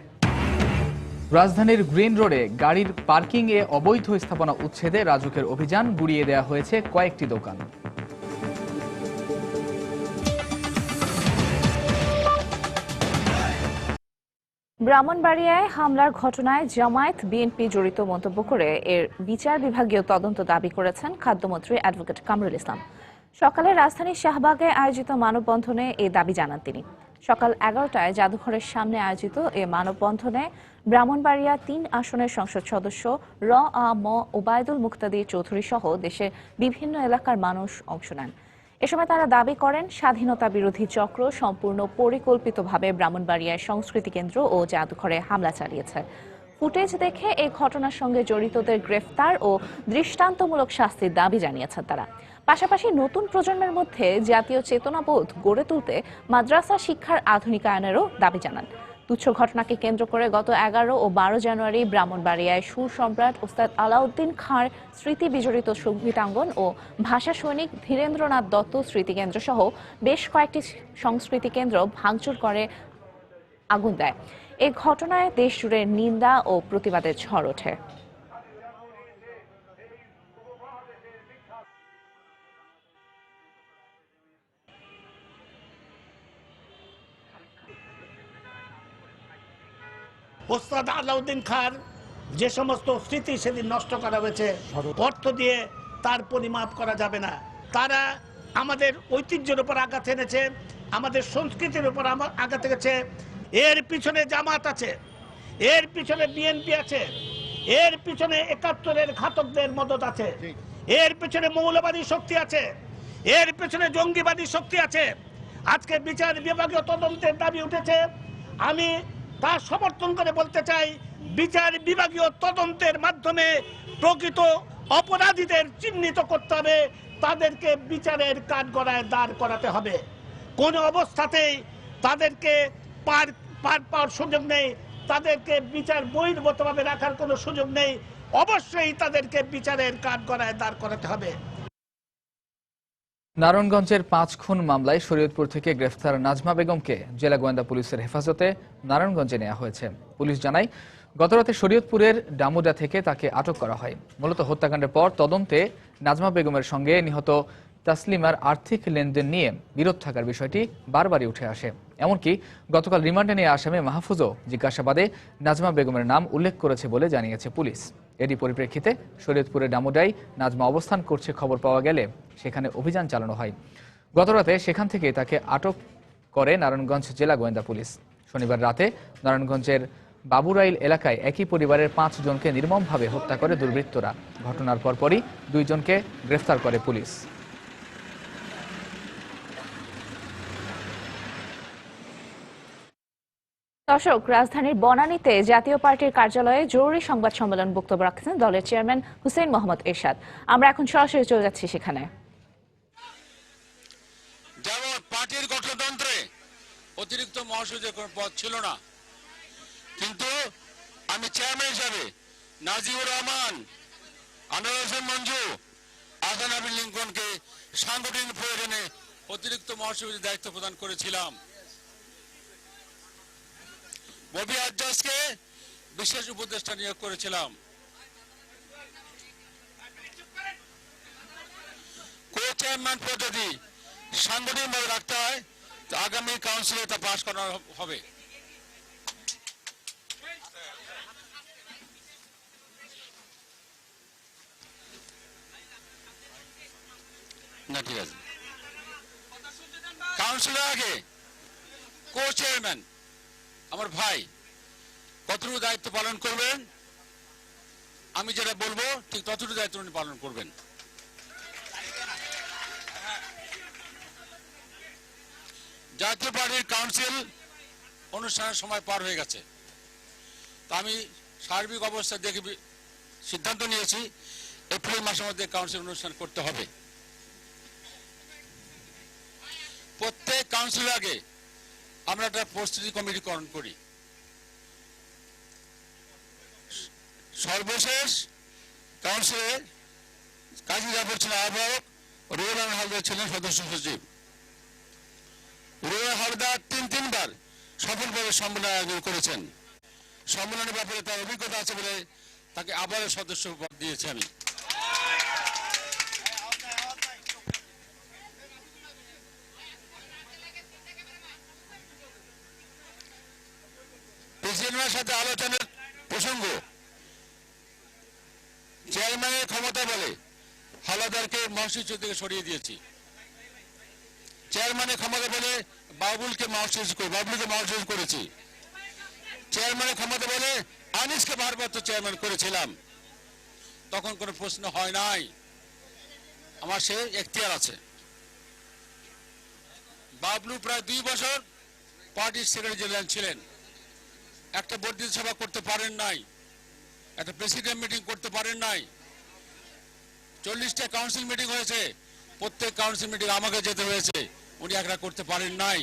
রাজধানীর গ্রিন রোডে গাড়ির পার্কিং এ অবৈধ স্থাপনা উচ্ছেদে রাজুকের অভিযান, গুড়িয়ে দেওয়া হয়েছে কয়েকটি দোকান। ব্রাহ্মণবাড়িয়ায় হামলার ঘটনায় জামায়াত বিএনপি জড়িত মন্তব্য করে এর বিচার বিভাগীয় তদন্ত দাবি করেছেন খাদ্যমন্ত্রী অ্যাডভোকেট কামরুল ইসলাম। সকালে রাজধানীর শাহবাগে আয়োজিত মানববন্ধনে এই দাবি জানান তিনি। সকাল 11টায় জাদুঘরের সামনে আয়োজিত এ মানববন্ধনে ব্রাহ্মণবাড়িয়া 3 আসনের সংসদ সদস্য ম ওবায়দুল মুক্তাদির চৌধুরী সহ দেশের বিভিন্ন এলাকার মানুষ অংশ নেন। এ সময় তারা দাবি করেন স্বাধীনতা বিরোধী চক্র সম্পূর্ণ পরিকল্পিতভাবে ব্রাহ্মণবাড়িয়ায় সংস্কৃতি কেন্দ্র ও জাদুঘরে হামলা চালিয়েছে। ফুটেজ দেখে এই ঘটনার সঙ্গে জড়িতদের গ্রেফতার ও দৃষ্টান্তমূলক শাস্তির দাবি জানিয়েছেন তারা। পাশাপাশি নতুন প্রজন্মের মধ্যে জাতীয় চেতনাবোধ গড়ে তুলতে মাদ্রাসা শিক্ষার আধুনিকায়নেরও দাবি জানান। তুচ্ছ ঘটনাকে কেন্দ্র করে গত 11 ও 12 জানুয়ারি ব্রাহ্মণবাড়িয়ায় সুর সম্রাট ওস্তাদ আলাউদ্দিন খাঁর স্মৃতি বিজড়িত সঙ্গীতাঙ্গন ও ভাষা সৈনিক ধীরেন্দ্রনাথ দত্ত স্মৃতিকেন্দ্র সহ বেশ কয়েকটি সংস্কৃতি কেন্দ্র ভাঙচুর করে আগুন দেয়। এই ঘটনায় দেশ জুড়ে নিন্দা ও প্রতিবাদের ঝড় ওঠে। ওস্তাদ আলাউদ্দিন খাঁর যে সমস্ত স্মৃতি সেদিন নষ্ট করা হয়েছে, অর্থ দিয়ে তার পরিমাপ করা যাবে না। তারা আমাদের ঐতিহ্যের উপর আঘাত এনেছে, আমাদের সংস্কৃতির উপর আঘাত এনেছে। এর পিছনে জামাত আছে, এর পিছনে বিএনপি আছে, এর পিছনে 71-এর ঘাতকদের মদত আছে, এর পিছনে মৌলবাদী শক্তি আছে, এর পিছনে জঙ্গিবাদী শক্তি আছে। আজকে বিচার বিভাগীয় তদন্তের দাবি উঠেছে। আমি তা সমর্থন করে বলতে চাই, বিচার বিভাগীয় তদন্তের মাধ্যমে প্রকৃত অপরাধীদের চিহ্নিত করতে হবে, তাদেরকে বিচারের কাঠগড়ায় দাঁড় করাতে হবে। কোন অবস্থাতেই তাদেরকে পার পাওয়ার সুযোগ নেই, তাদেরকে বিচার বহির্ভূতভাবে রাখার কোনো সুযোগ নেই। অবশ্যই তাদেরকে বিচারের কাঠগড়ায় দাঁড় করাতে হবে। নারায়ণগঞ্জের 5 খুন মামলায় শরীয়তপুর থেকে গ্রেফতার নাজমা বেগমকে জেলা গোয়েন্দা পুলিশের হেফাজতে নারায়ণগঞ্জে নেওয়া হয়েছে। পুলিশ জানায় গতরাতে শরীয়তপুরের ডামুডা থেকে তাকে আটক করা হয়। মূলত হত্যাকাণ্ডের পর তদন্তে নাজমা বেগমের সঙ্গে নিহত তাসলিমার আর্থিক লেনদেন নিয়ে বিরোধ থাকার বিষয়টি বারবারই উঠে আসে। এমনকি গতকাল রিমান্ডে নিয়ে আসামি মাহফুজও জিজ্ঞাসাবাদে নাজমা বেগমের নাম উল্লেখ করেছে বলে জানিয়েছে পুলিশ। এরই পরিপ্রেক্ষিতে শরীয়তপুরের ডামুডায় নাজমা অবস্থান করছে খবর পাওয়া গেলে সেখানে অভিযান চালানো হয়। গতরাতে সেখান থেকে তাকে আটক করে নারায়ণগঞ্জ জেলা গোয়েন্দা পুলিশ। শনিবার রাতে নারায়ণগঞ্জের বাবুরাইল এলাকায় একই পরিবারের 5 জনকে নির্মমভাবে হত্যা করে দুর্বৃত্তরা। ঘটনার পরপরই 2 জনকে গ্রেফতার করে পুলিশ। দর্শক, রাজধানীর বনানীতে জাতীয় পার্টির কার্যালয়ে জরুরি সংবাদ সম্মেলন বক্তব্য রাখছেন দলের চেয়ারম্যান হুসেইন মোহাম্মদ এরশাদ। আমরা এখন সরাসরি চলে যাচ্ছি সেখানে। যেমন পার্টির গঠনতন্ত্রে অতিরিক্ত মহাসচিবের কোনো পদ ছিল না, কিন্তু আমি চেয়ারম্যান হিসাবে নাজিবুর রহমান, আনোয়ার হোসেন মঞ্জু, আব্রাহাম লিঙ্কনকে সাংগঠনিক প্রয়োজনে অতিরিক্ত মহাসচিবের দায়িত্ব প্রদান করেছিলাম। ববি আজ্জাজকে বিশেষ উপদেষ্টা নিয়োগ করেছিলাম। কো চেয়ারম্যান পদ্ধতি সাংগঠনিকভাবে রাখতে হয়, তো আগামী কাউন্সিলে তা পাশ করা হবে। না ঠিক আছে, কাউন্সিলের আগে কো চেয়ারম্যান আমার ভাই কতটুকু দায়িত্ব পালন করবেন, আমি যেটা বলবো ঠিক ততটুকু দায়িত্ব উনি পালন করবেন। জাতীয় পার্টির কাউন্সিল অনুষ্ঠানের সময় পার হয়ে গেছে, তা আমি সার্বিক অবস্থা দেখে সিদ্ধান্ত নিয়েছি এপ্রিল মাসের মধ্যে কাউন্সিল অনুষ্ঠান করতে হবে। প্রত্যেক কাউন্সিলের আগে আমরা একটা প্রস্তুতি কমিটি গঠন করি। সর্বশেষ কাউন্সিলে কাজী জাফর ছিলেন আহ্বায়ক, রুহুল আমিন হালদার ছিলেন সদস্য সচিব। রুহুল হালদার তিনবার সফলভাবে সম্মেলন আয়োজন করেছেন। সম্মেলনের ব্যাপারে তার অভিজ্ঞতা আছে বলে তাকে আবারও সদস্য পদ দিয়েছি আমি। প্রেসিডেন্টের সাথে আলোচনার প্রসঙ্গ চেয়ারম্যানের ক্ষমতা বলে হাওলাদারকে মহাসচিব থেকে সরিয়ে দিয়েছি। চেয়ারম্যানের ক্ষমতা বলে বাবুলকে মহাসচিব করেছি। চেয়ারম্যানের ক্ষমতা বলে আনিসকে ভারপ্রাপ্ত চেয়ারম্যান করেছিলাম, তখন কোনো প্রশ্ন হয় নাই, আমার সে এখতিয়ার আছে। বাবলু প্রায় 2 বছর পার্টির সেক্রেটারি জেনারেল ছিলেন, একটা বর্ধিত সভা করতে পারেন নাই, একটা প্রেসিডেন্ট মিটিং করতে পারেন নাই। 40টা কাউন্সিল মিটিং হয়েছে, প্রত্যেক কাউন্সিল মিটিং আমাকে যেতে হয়েছে, উনি একলা করতে পারেন নাই।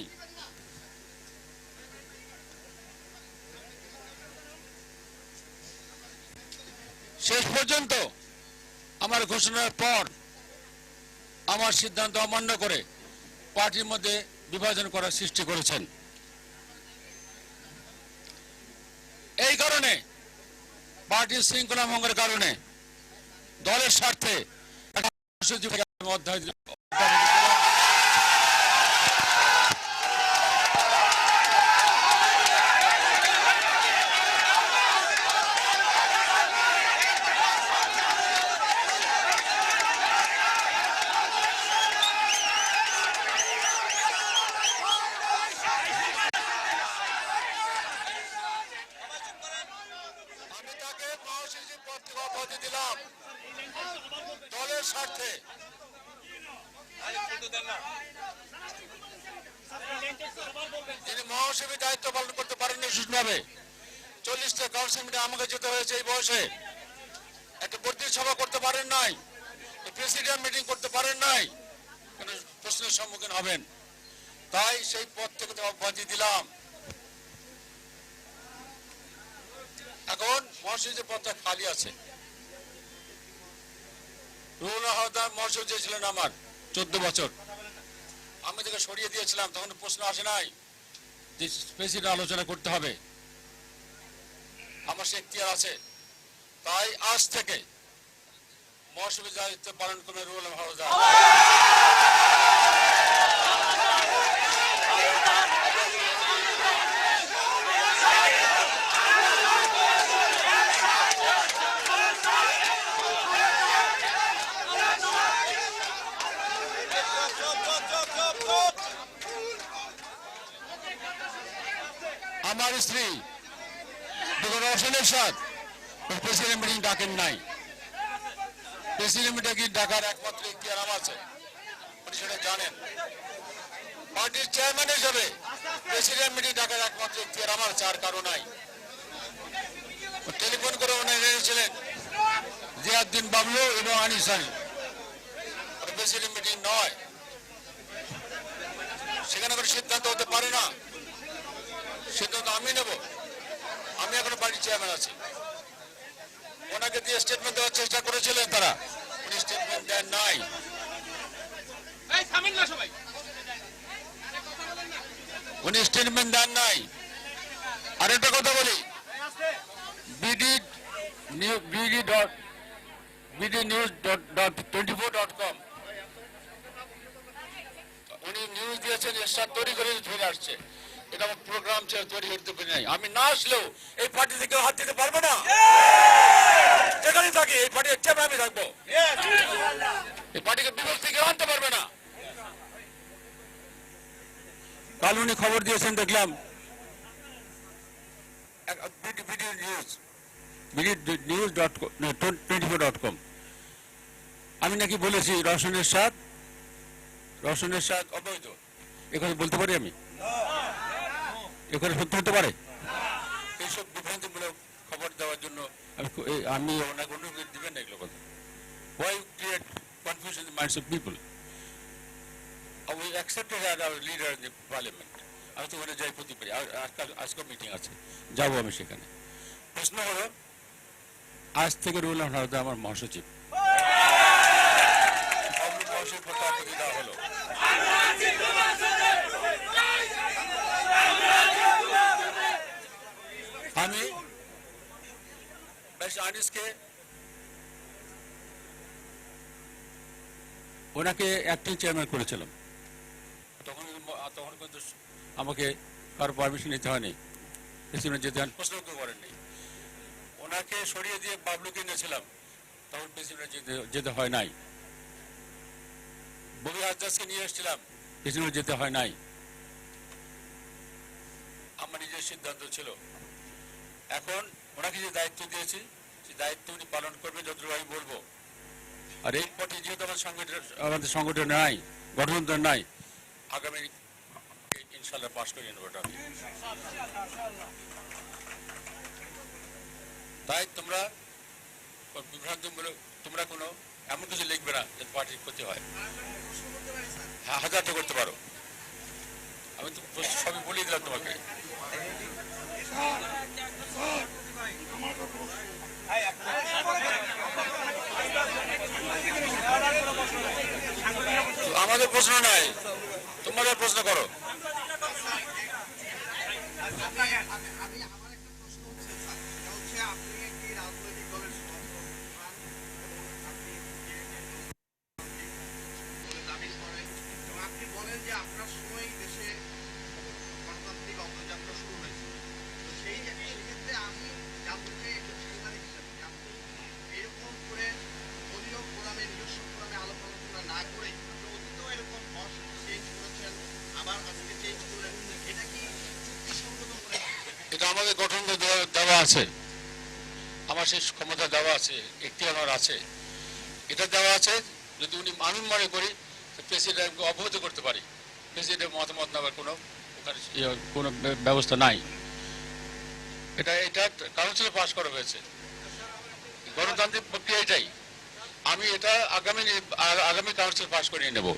শেষ পর্যন্ত আমার ঘোষণার পর আমার সিদ্ধান্ত অমান্য করে পার্টির মধ্যে বিভাজন করার সৃষ্টি করেছেন। এই কারণে পার্টির শৃঙ্খলা ভঙ্গের কারণে দলের স্বার্থে অধ্যায় দিলাম দলের স্বার্থে। তিনি মহাসচিবের দায়িত্ব পালন করতে পারেননি সুষ্ঠুভাবে। 40টা কাউন্সিল মিটিং আমাকে যেতে হয়েছে এই বয়সে, একটা বর্ধিত সভা করতে পারেন নাই, প্রেসিডেন্ট মিটিং করতে পারেন নাই, কোনো প্রশ্নের সম্মুখীন হবেন, তাই সেই পদ থেকে অব্যাহতি দিলাম। এখন মহাসচিবের পদটা খালি আছে। রুহুল হালদার মহাসচিব ছিলেন আমার 14 বছর, আমি তাকে সরিয়ে দিয়েছিলাম, তখন প্রশ্ন আসে নাই যে প্রেসিডেন্ট আলোচনা করতে হবে, আমার সে এখতিয়ার আছে। তাই আজ থেকে মহাসচিবের দায়িত্ব পালন করবে রুহুল হালদার। আমার স্ত্রী রওশনের সাথে প্রেসিডেন্ট মিটিং ডাকেন নাই। প্রেসিডেন্ট মিটিং ডাকার একমাত্র এখতিয়ার আমার আছে, আপনি সেটা জানেন। পার্টির চেয়ারম্যান হিসেবে প্রেসিডেন্ট মিটিং ডাকার একমাত্র এখতিয়ার আমার আছে, আর কারো নাই। টেলিফোন করে উনি এনেছিলেন জিয়াউদ্দিন বাবলু এবং আনিস আলী, প্রেসিডেন্ট মিটিং নয়, সেখানে কোনো সিদ্ধান্ত হতে পারে না, সিদ্ধান্ত আমি নেব। আমি এখনো পার্টির চেয়ারম্যান আছি। ওনাকে দিয়ে স্টেটমেন্ট দেওয়ার চেষ্টা করেছিলেন তারা, উনি স্টেটমেন্ট দেন নাই। উনি স্টেটমেন্ট দেন নাই। আরেকটা কথা বলি, bdnews.24.com উনি নিউজ দিয়েছেন, এরশাদ তৈরি করে ফিরে আসছে। এটা আমার প্রোগ্রাম ছিল, তৈরি করতে পারি নাই। আমি না আসলেও এই পার্টি থেকে হাত দিতে পারবো না, যেখানে থাকি এই পার্টির চেপে আমি থাকবো। এই পার্টিকে বিভক্তি কেউ আনতে পারবে না। কাল উনি খবর দিয়েছেন দেখলাম, bdnews.24.com আমি নাকি বলেছি রওশনের স্বাদ অবৈধ। এখানে বলতে পারি আমি? এখানে সত্য হতে পারে? এইসব বিভ্রান্তিমূলক খবর দেওয়ার জন্য আমি ওনাকে অনুমতি দিবেন না এগুলো কথা। Why create confusion in the minds of people? We accepted our leader in the parliament. আমি তো ওখানে যাই প্রতি পারি, আজকে মিটিং আছে, যাবো আমি সেখানে। প্রশ্ন হলো, আজ থেকে রুল আউট আমার মহাসচিব দেওয়া হলো। আমি আনিসকে ওনাকে অ্যাক্টিং চেয়ারম্যান করেছিলাম, তখন কিন্তু আমাকে কারো পারমিশন নিতে হয়নি, প্রেসিডেন্ট যেতে হয়নি, প্রশ্ন কেউ করেননি। ওনাকে সরিয়ে দিয়ে বাবলুকে নিয়েছিলাম, তখন প্রেসিডেন্ট যেতে হয় নাই। ববি আজাজকে নিয়ে এসেছিলাম, প্রেসিডেন্ট যেতে হয় নাই। আমার নিজের সিদ্ধান্ত ছিল। এখন ওনাকে যে দায়িত্ব দিয়েছি, সেই দায়িত্ব উনি পালন করবে যতটুকু আমি বলবো। আর এই পার্টি যেহেতু আমাদের সংগঠন নাই, গঠনতন্ত্র নাই, আগামী ইনশাল্লাহ পাশ করিয়ে নেবো এটা। তাই তোমরা বিভ্রান্তিমূলক, তোমরা কোনো এমন কিছু লিখবে না যে পার্টির ক্ষতি হয়। হ্যাঁ, হাজারটা করতে পারো, আমি তো সবই বলিয়ে দিলাম তোমাকে। আমাদের প্রশ্ন নাই, তোমাদের প্রশ্ন করো। এটা আমাদের গঠন দেওয়া আছে, আমার সেই ক্ষমতা দেওয়া আছে, এখতিয়ার আছে, এটা দেওয়া আছে। যদি উনি আমি মনে করি প্রেসিডেন্টকে অবহিত করতে পারি, প্রেসিডেন্টের মতামত নেওয়ার কোনো ব্যবস্থা নাই। এটা কাউন্সিলে পাস করা হয়েছে, গণতান্ত্রিক প্রক্রিয়া এটাই। আমি এটা আগামী কাউন্সিল পাস করিয়ে নেব।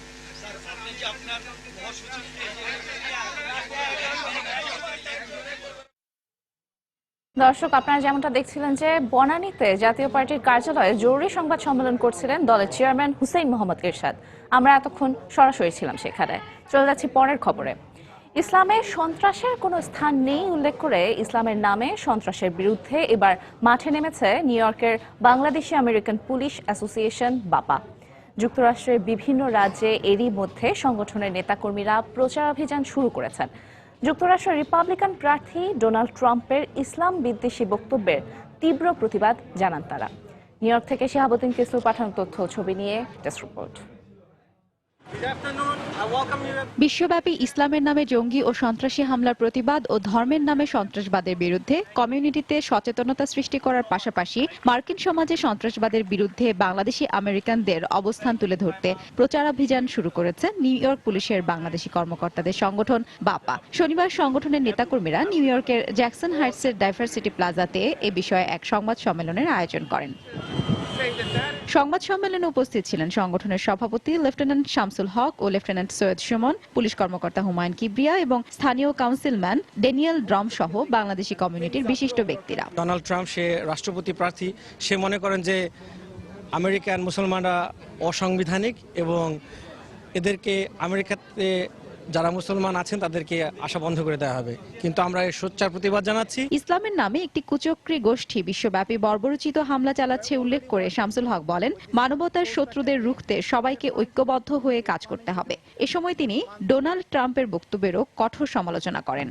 দর্শক, আপনারা যেমনটা দেখছিলেন যে বনানীতে জাতীয় পার্টির কার্যালয়ে জরুরি সংবাদ সম্মেলন করছিলেন দলের চেয়ারম্যান হুসেইন মোহাম্মদ এরশাদ। আমরা এতক্ষণ সরাসরি ছিলাম সেখানে। চলে যাচ্ছি পরের খবরে। ইসলামে সন্ত্রাসের কোনো স্থান নেই উল্লেখ করে ইসলামের নামে সন্ত্রাসের বিরুদ্ধে এবার মাঠে নেমেছে নিউ ইয়র্কের বাংলাদেশি আমেরিকান পুলিশ অ্যাসোসিয়েশন বাপা। যুক্তরাষ্ট্রের বিভিন্ন রাজ্যে এরই মধ্যে সংগঠনের নেতাকর্মীরা প্রচারাভিযান শুরু করেছেন। যুক্তরাষ্ট্রের রিপাবলিকান প্রার্থী ডোনাল্ড ট্রাম্পের ইসলাম বিদ্বেষী বক্তব্যের তীব্র প্রতিবাদ জানান তারা। নিউ ইয়র্ক থেকে শিহাবুদ্দিন কিসলুর পাঠানো তথ্য ছবি নিয়ে ডেস্ক রিপোর্ট। বিশ্বব্যাপী ইসলামের নামে জঙ্গি ও সন্ত্রাসী হামলার প্রতিবাদ ও ধর্মের নামে সন্ত্রাসবাদের বিরুদ্ধে কমিউনিটিতে সচেতনতা সৃষ্টি করার পাশাপাশি মার্কিন সমাজে সন্ত্রাসবাদের বিরুদ্ধে বাংলাদেশি আমেরিকানদের অবস্থান তুলে ধরতে প্রচারাভিযান শুরু করেছে নিউ ইয়র্ক পুলিশের বাংলাদেশি কর্মকর্তাদের সংগঠন বাপা। শনিবার সংগঠনের নেতাকর্মীরা নিউ ইয়র্কের জ্যাকসন হাইটসের ডাইভার্সিটি প্লাজাতে এ বিষয়ে এক সংবাদ সম্মেলনের আয়োজন করেন। সংবাদ সম্মেলনে উপস্থিত ছিলেন সংগঠনের সভাপতি লেফটেন্যান্ট শামসুল হক ও লেফটেন্যান্ট সৈয়দ সুমন, পুলিশ কর্মকর্তা হুমায়ুন কিবরিয়া এবং স্থানীয় কাউন্সিলম্যান ড্যানিয়েল ড্রাম সহ বাংলাদেশি কমিউনিটির বিশিষ্ট ব্যক্তিরা। ডোনাল্ড ট্রাম্প সে রাষ্ট্রপতি প্রার্থী, সে মনে করেন যে আমেরিকান মুসলমানরা অসাংবিধানিক এবং এদেরকে আমেরিকাতে যারা মুসলমান আছেন তাদেরকে আসা বন্ধ করে দেওয়া হবে, কিন্তু আমরা এর সোচ্চার প্রতিবাদ জানাচ্ছি। ইসলামের নামে একটি কুচক্রী গোষ্ঠী বিশ্বব্যাপী বর্বরোচিত হামলা চালাচ্ছে উল্লেখ করে শামসুল হক বলেন, মানবতার শত্রুদের রুখতে সবাইকে ঐক্যবদ্ধ হয়ে কাজ করতে হবে। এ সময় তিনি ডোনাল্ড ট্রাম্পের বক্তব্যেরও কঠোর সমালোচনা করেন।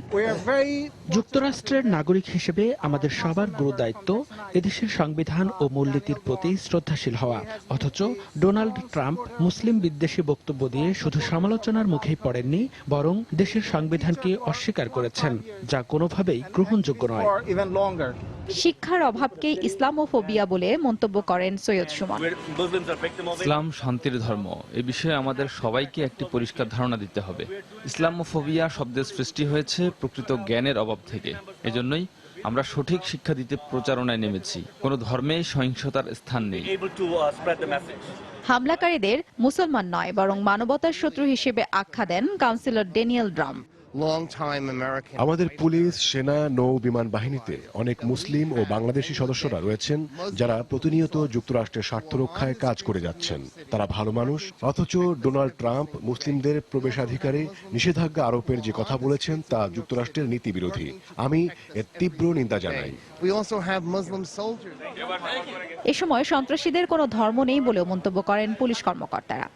যুক্তরাষ্ট্রের নাগরিক হিসেবে আমাদের সবার গুরু দায়িত্ব এদেশের সংবিধান ও মূলনীতির প্রতি শ্রদ্ধাশীল হওয়া। অথচ ডোনাল্ড ট্রাম্প মুসলিম বিদ্বেষী বক্তব্য দিয়ে শুধু সমালোচনার মুখেই পড়েননি, বরং দেশের সংবিধানকে অস্বীকার করেছেন, যা কোনোভাবেই গ্রহণযোগ্য নয়। শিক্ষার অভাবকে ইসলামোফোবিয়া বলে মন্তব্য করেন সৈয়দ সুমন। ইসলাম শান্তির ধর্ম, এ বিষয়ে আমাদের সবাইকে একটি পরিষ্কার ধারণা দিতে হবে। ইসলামোফোবিয়া শব্দের সৃষ্টি হয়েছে প্রকৃত জ্ঞানের অভাব থেকে। এজন্যই আমরা সঠিক শিক্ষা দিতে প্রচারণায় নেমেছি। কোনো ধর্মেই সহিংসতার স্থান নেই। হামলাকারীদের মুসলমান নয়, বরং মানবতার শত্রু হিসেবে আখ্যা দেন কাউন্সিলর ড্যানিয়েল ড্রাম। আমাদের পুলিশ, সেনা, নৌ বিমান বাহিনীতে অনেক মুসলিম ও বাংলাদেশি সদস্যরা রয়েছেন যারা প্রতিনিয়ত যুক্তরাষ্ট্রের স্বার্থ রক্ষায় কাজ করে যাচ্ছেন। তারা ভালো মানুষ, অথচ ডোনাল্ড ট্রাম্প মুসলিমদের প্রবেশাধিকারে নিষেধাজ্ঞা আরোপের যে কথা বলেছেন তা যুক্তরাষ্ট্রের নীতি বিরোধী। আমি এর তীব্র নিন্দা জানাই। এ সময় সন্ত্রাসীদের কোনো ধর্ম নেই বলেও মন্তব্য করেন পুলিশ কর্মকর্তারা।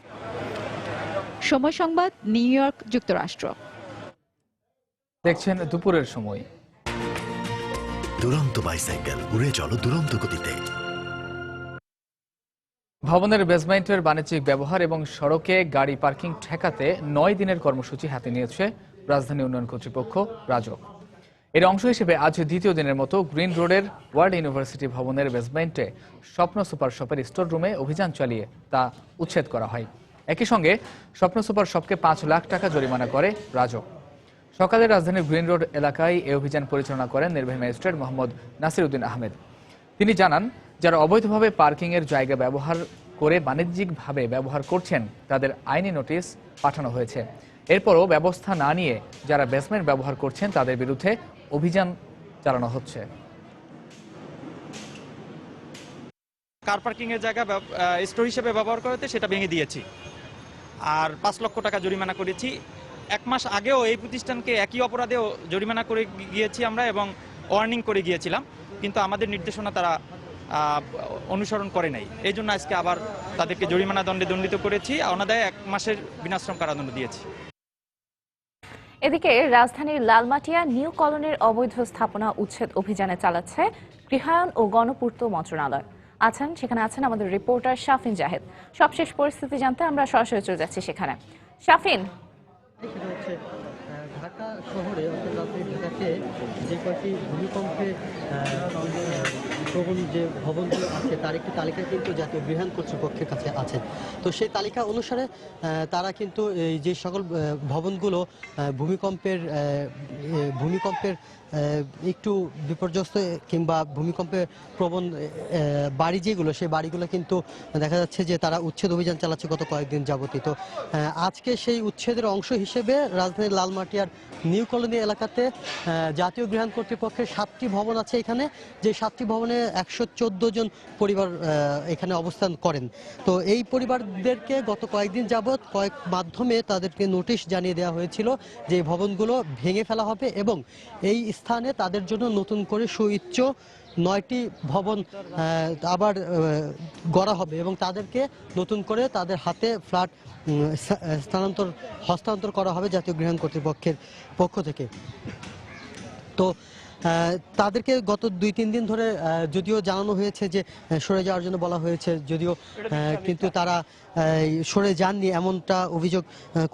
সময় সংবাদ, নিউ ইয়র্ক, যুক্তরাষ্ট্র। দেখছেন দুপুরের সময়। দুরন্ত বাইসাইকেল, উড়ে চলো দুরন্ত গতিতে। ভবনের বেসমেন্টের বাণিজ্যিক ব্যবহার এবং সড়কে গাড়ি পার্কিং ঠেকাতে 9 দিনের কর্মসূচি হাতে নিয়েছে রাজধানী উন্নয়ন কর্তৃপক্ষ রাজক। এর অংশ হিসেবে আজ দ্বিতীয় দিনের মতো গ্রিন রোডের ওয়ার্ল্ড ইউনিভার্সিটি ভবনের বেসমেন্টে স্বপ্ন সুপার শপের স্টোর রুমে অভিযান চালিয়ে তা উচ্ছেদ করা হয়। একই সঙ্গে স্বপ্ন সুপার শপকে 5 লাখ টাকা জরিমানা করে রাজক। সকালে রাজধানীর গ্রিন রোড এলাকায় এই অভিযান পরিচালনা করেন নির্বাহী ম্যাজিস্ট্রেট মোহাম্মদ নাসির উদ্দিন আহমেদ। তিনি জানান, যারা অবৈধভাবে পার্কিংয়ের জায়গা ব্যবহার করে বাণিজ্যিকভাবে ব্যবহার করছেন তাদের আইনি নোটিশ পাঠানো হয়েছে। এরপরও ব্যবস্থা না নিয়ে যারা বেসমেন্ট ব্যবহার করছেন তাদের বিরুদ্ধে অভিযান চালানো হচ্ছে। কার পার্কিং এর জায়গা স্টোর হিসেবে ব্যবহার করতে সেটা ভেঙে দিয়েছি, আর 5 লক্ষ টাকা জরিমানা করেছি। 1 মাস আগেও এই প্রতিষ্ঠানকে একই অপরাধেও জরিমানা করে গিয়েছি আমরা এবং ওয়ার্নিং করে গিয়েছিলাম, কিন্তু আমাদের নির্দেশনা তারা অনুসরণ করে নাই। এই জন্য আজকে আবার তাদেরকে জরিমানা দণ্ডে দণ্ডিত করেছি, অনাদায়ে 1 মাসের বিনাশ্রম কারাদণ্ড দিয়েছি। এদিকে রাজধানীর লালমাটিয়া নিউ কলোনির অবৈধ স্থাপনা উচ্ছেদ অভিযানে চালাচ্ছে গৃহায়ন ও গণপূর্ত মন্ত্রণালয়। সেখানে আছেন আমাদের রিপোর্টার শাফিন জাহেদ। সবশেষ পরিস্থিতি জানতে আমরা সরাসরি চলে যাচ্ছি সেখানে। শাফিন, ঢাকা শহরে ঢাকাতে যে কয়েকটি ভূমিকম্পে প্রবণ যে ভবনগুলো আছে তার একটি তালিকা কিন্তু জাতীয় গৃহায়ণ কর্তৃপক্ষের কাছে আছে। তো সেই তালিকা অনুসারে তারা কিন্তু এই যে সকল ভবনগুলো ভূমিকম্পের একটু বিপর্যস্ত কিংবা ভূমিকম্পে প্রবণ বাড়ি যেগুলো, সেই বাড়িগুলো কিন্তু দেখা যাচ্ছে যে তারা উচ্ছেদ অভিযান চালাচ্ছে গত কয়েকদিন যাবতীয়। তো আজকে সেই উচ্ছেদের অংশ হিসেবে রাজধানীর লালমাটিয়ার নিউ কলোনি এলাকাতে জাতীয় গৃহায়ণ কর্তৃপক্ষের 7টি ভবন আছে এখানে, যে 7টি ভবনে 114 জন পরিবার এখানে অবস্থান করেন। তো এই পরিবারদেরকে গত কয়েকদিন যাবৎ কয়েক মাধ্যমে তাদেরকে নোটিশ জানিয়ে দেওয়া হয়েছিল যে ভবনগুলো ভেঙে ফেলা হবে এবং এই স্থানে তাদের জন্য নতুন করে সুউচ্চ 9টি ভবন আবার গড়া হবে এবং তাদেরকে নতুন করে তাদের হাতে ফ্ল্যাট হস্তান্তর করা হবে জাতীয় গৃহায়ণ কর্তৃপক্ষের পক্ষ থেকে। তো তাদেরকে গত 2-3 দিন ধরে যদিও জানানো হয়েছে যে সরে যাওয়ার জন্য বলা হয়েছে, যদিও কিন্তু তারা সরে যাননি এমনটা অভিযোগ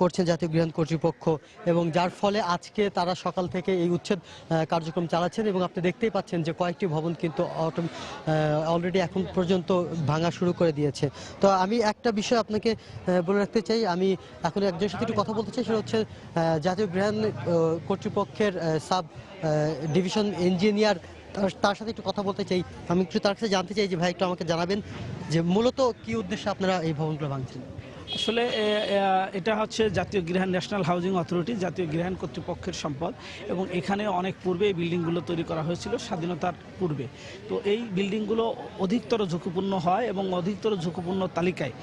করছেন জাতীয় গৃহায়ণ কর্তৃপক্ষ, এবং যার ফলে আজকে তারা সকাল থেকে এই উচ্ছেদ কার্যক্রম চালাচ্ছেন এবং আপনি দেখতেই পাচ্ছেন যে কয়েকটি ভবন কিন্তু অলরেডি এখন পর্যন্ত ভাঙা শুরু করে দিয়েছে। তো আমি একটা বিষয় আপনাকে বলে রাখতে চাই, আমি এখন একজনের সাথে একটু কথা বলতে চাই, সেটা হচ্ছে জাতীয় গৃহায়ণ কর্তৃপক্ষের সাব ডিভিশন ইঞ্জিনিয়ার, তার সাথে একটু কথা বলতে চাই। আমি একটু তার কাছে জানতে চাই যে ভাই একটু আমাকে জানাবেন যে মূলত কি উদ্দেশ্যে আপনারা এই ভবনগুলো ভাঙছেন? আসলে এটা হচ্ছে জাতীয় গৃহায়ণ ন্যাশনাল হাউজিং অথরিটি, জাতীয় গৃহায়ণ কর্তৃপক্ষের সম্পদ এবং এখানে অনেক পূর্বে এই বিল্ডিংগুলো তৈরি করা হয়েছিল স্বাধীনতার পূর্বে। তো এই বিল্ডিংগুলো অধিকতর ঝুঁকিপূর্ণ হয় এবং অধিকতর ঝুঁকিপূর্ণ তালিকায়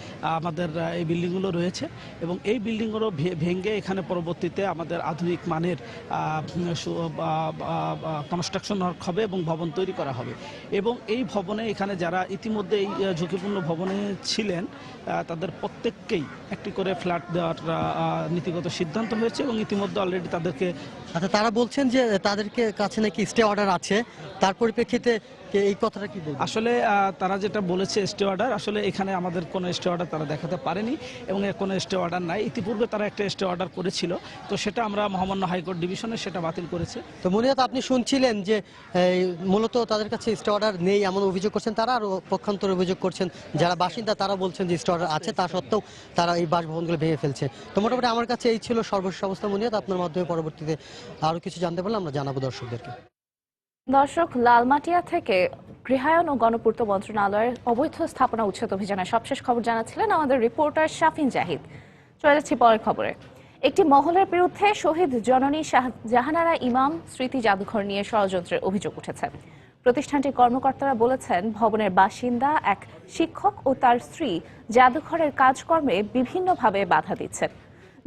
আমাদের এই বিল্ডিংগুলো রয়েছে এবং এই বিল্ডিংগুলো ভেঙে এখানে পরবর্তীতে আমাদের আধুনিক মানের কনস্ট্রাকশন ওয়ার্ক হবে এবং ভবন তৈরি করা হবে। এবং এই ভবনে এখানে যারা ইতিমধ্যে এই ঝুঁকিপূর্ণ ভবনে ছিলেন তাদের প্রত্যেককেই একটি করে ফ্ল্যাট দেওয়ার নীতিগত সিদ্ধান্ত হয়েছে এবং ইতিমধ্যে অলরেডি তাদেরকে আচ্ছা, তারা বলছেন যে তাদেরকে কাছে নাকি স্টে অর্ডার আছে, তার পরিপ্রেক্ষিতে এই কথাটা কি বলবেন? আসলে তারা যেটা বলেছে স্টে অর্ডার, আসলে এখানে আমাদের কোনো স্টে অর্ডার তারা দেখাতে পারেনি এবং এর কোনো স্টে অর্ডার নাই। ইতিপূর্বে তারা একটা স্টে অর্ডার করেছিল, তো সেটা আমরা মহামান্য হাইকোর্ট ডিভিশনে সেটা বাতিল করেছে। তো মুনিয়াত, আপনি শুনছিলেন যে মূলত তাদের কাছে স্টে অর্ডার নেই এমন অভিযোগ করছেন তারা, আর পক্ষান্তরে অভিযোগ করছেন যারা বাসিন্দা তারা বলছেন যে স্টে অর্ডার আছে, তা সত্ত্বেও তারা এই বাসভবনগুলো ভেঙে ফেলছে। তো মোটামুটি আমার কাছে এই ছিল সর্বশেষ অবস্থা মুনিয়াত। আপনার মাধ্যমে পরবর্তীতে আরও কিছু জানতে পারলে আমরা জানাবো দর্শকদেরকে। দর্শক, লালমাটিয়া থেকে গৃহায়ণ ও গণপূর্ত মন্ত্রণালয়ের অবৈধ স্থাপনা উচ্ছেদ অভিযানের সবশেষ খবর জানাচ্ছিলেন আমাদের রিপোর্টার শাফিন জাহিদ। চলে যাচ্ছি পরের খবরে। একটি মহলের বিরুদ্ধে শহীদ জননী জাহানারা ইমাম স্মৃতি জাদুঘর নিয়ে ষড়যন্ত্রের অভিযোগ উঠেছে। প্রতিষ্ঠানটির কর্মকর্তারা বলেছেন, ভবনের বাসিন্দা এক শিক্ষক ও তার স্ত্রী জাদুঘরের কাজকর্মে বিভিন্নভাবে বাধা দিচ্ছেন,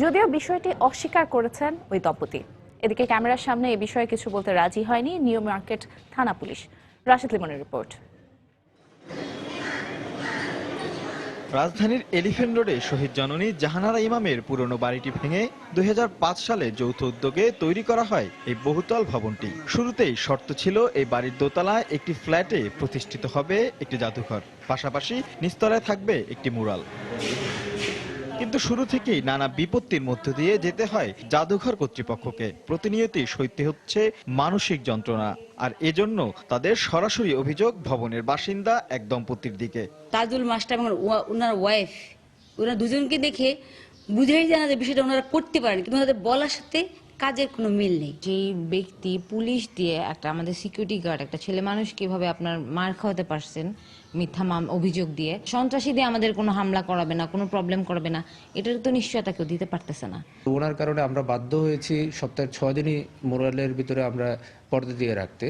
যদিও বিষয়টি অস্বীকার করেছেন ওই দম্পতি। এদিকে ক্যামেরার সামনে এ বিষয়ে কিছু বলতে রাজি হয়নি নিউ মার্কেট থানা পুলিশ। রাশিদ লিমনের রিপোর্ট। রাজধানীর এলিফ্যান্ট রোডে শহীদ জননী জাহানারা ইমামের পুরনো বাড়িটি ভেঙে 2005 সালে যৌথ উদ্যোগে তৈরি করা হয় এই বহুতল ভবনটি। শুরুতেই শর্ত ছিল এই বাড়ির দোতলায় একটি ফ্ল্যাটে প্রতিষ্ঠিত হবে একটি জাদুঘর, পাশাপাশি নিচতলায় থাকবে একটি মুরাল। কিন্তু শুরু থেকেই নানা বিপত্তির মধ্য দিয়ে যেতে হয় জাদুঘর কর্তৃপক্ষকে। প্রতিনিয়তই সইতে হচ্ছে মানসিক যন্ত্রণা, আর এজন্য তাদের সরাসরি অভিযোগ ভবনের বাসিন্দা এক দম্পতির দিকে। তাজুল মাস্টার এবং ওনার ওয়াইফ, ওনারা দুজনকে দেখে বুঝেই জানা যে বিষয়টা ওনারা করতে পারেন, কিন্তু ওনাদের বলার সাথে কাজের কোনো মিল নেই। যেই ব্যক্তি পুলিশ দিয়ে একটা আমাদের সিকিউরিটি গার্ড একটা ছেলে মানুষ কিভাবে আপনার মার খাওয়াতে পারছেন মিথ্যা অভিযোগ দিয়ে, সন্ত্রাসী দিয়ে আমাদের কোনো হামলা করাবে না, কোনো প্রবলেম করবে না, এটার তো নিশ্চয়তা কেউ দিতে পারতেছে না। ওনার কারণে আমরা বাধ্য হয়েছি সপ্তাহের 6 দিনই মোরালের ভিতরে আমরা পর্দা দিয়ে রাখতে।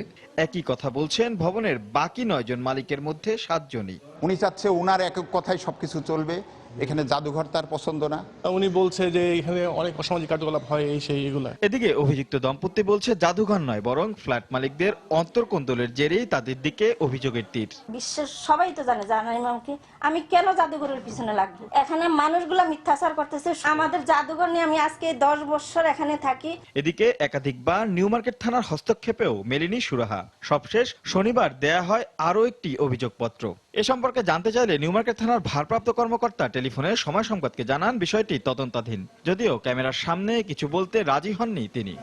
একই কথা বলছেন ভবনের বাকি 9 জন মালিকের মধ্যে 7 জনই। উনি চাচ্ছে ওনার একক কথাই সবকিছু চলবে, এখানে জাদুঘর তার পছন্দ না। উনি বলছে যে এখানে অনেক অসামাজিক কার্যকলাপ হয় এই সেই এগুলা। এদিকে অভিযুক্ত দম্পতি বলছে জাদুঘর নয়, বরং ফ্ল্যাট মালিকদের অন্তর্কোন্দলের জেরেই তাদের দিকে অভিযোগের তীর। বিশ্বের সবাই তো জানে জাহানারা ইমামকে, আমি কেন জাদুঘরের পিছনে লাগবো? এখানে মানুষগুলা মিথ্যাচার করতেছে। আমাদের জাদুঘর নিয়ে আমি আজকে 10 বছর এখানে থাকি। এদিকে একাধিকবার নিউ মার্কেট থানার হস্তক্ষেপেও মেলেনি সুরাহা। সবশেষ শনিবার দেয়া হয় আরও একটি অভিযোগপত্র। এ সম্পর্কে জানতে চাইলে নিউ মার্কেট থানার ভারপ্রাপ্ত কর্মকর্তা টেলিফোনে সময় সংবাদকে জানান বিষয়টি তদন্তাধীন, যদিও ক্যামেরার সামনে কিছু বলতে রাজি হননি তিনি।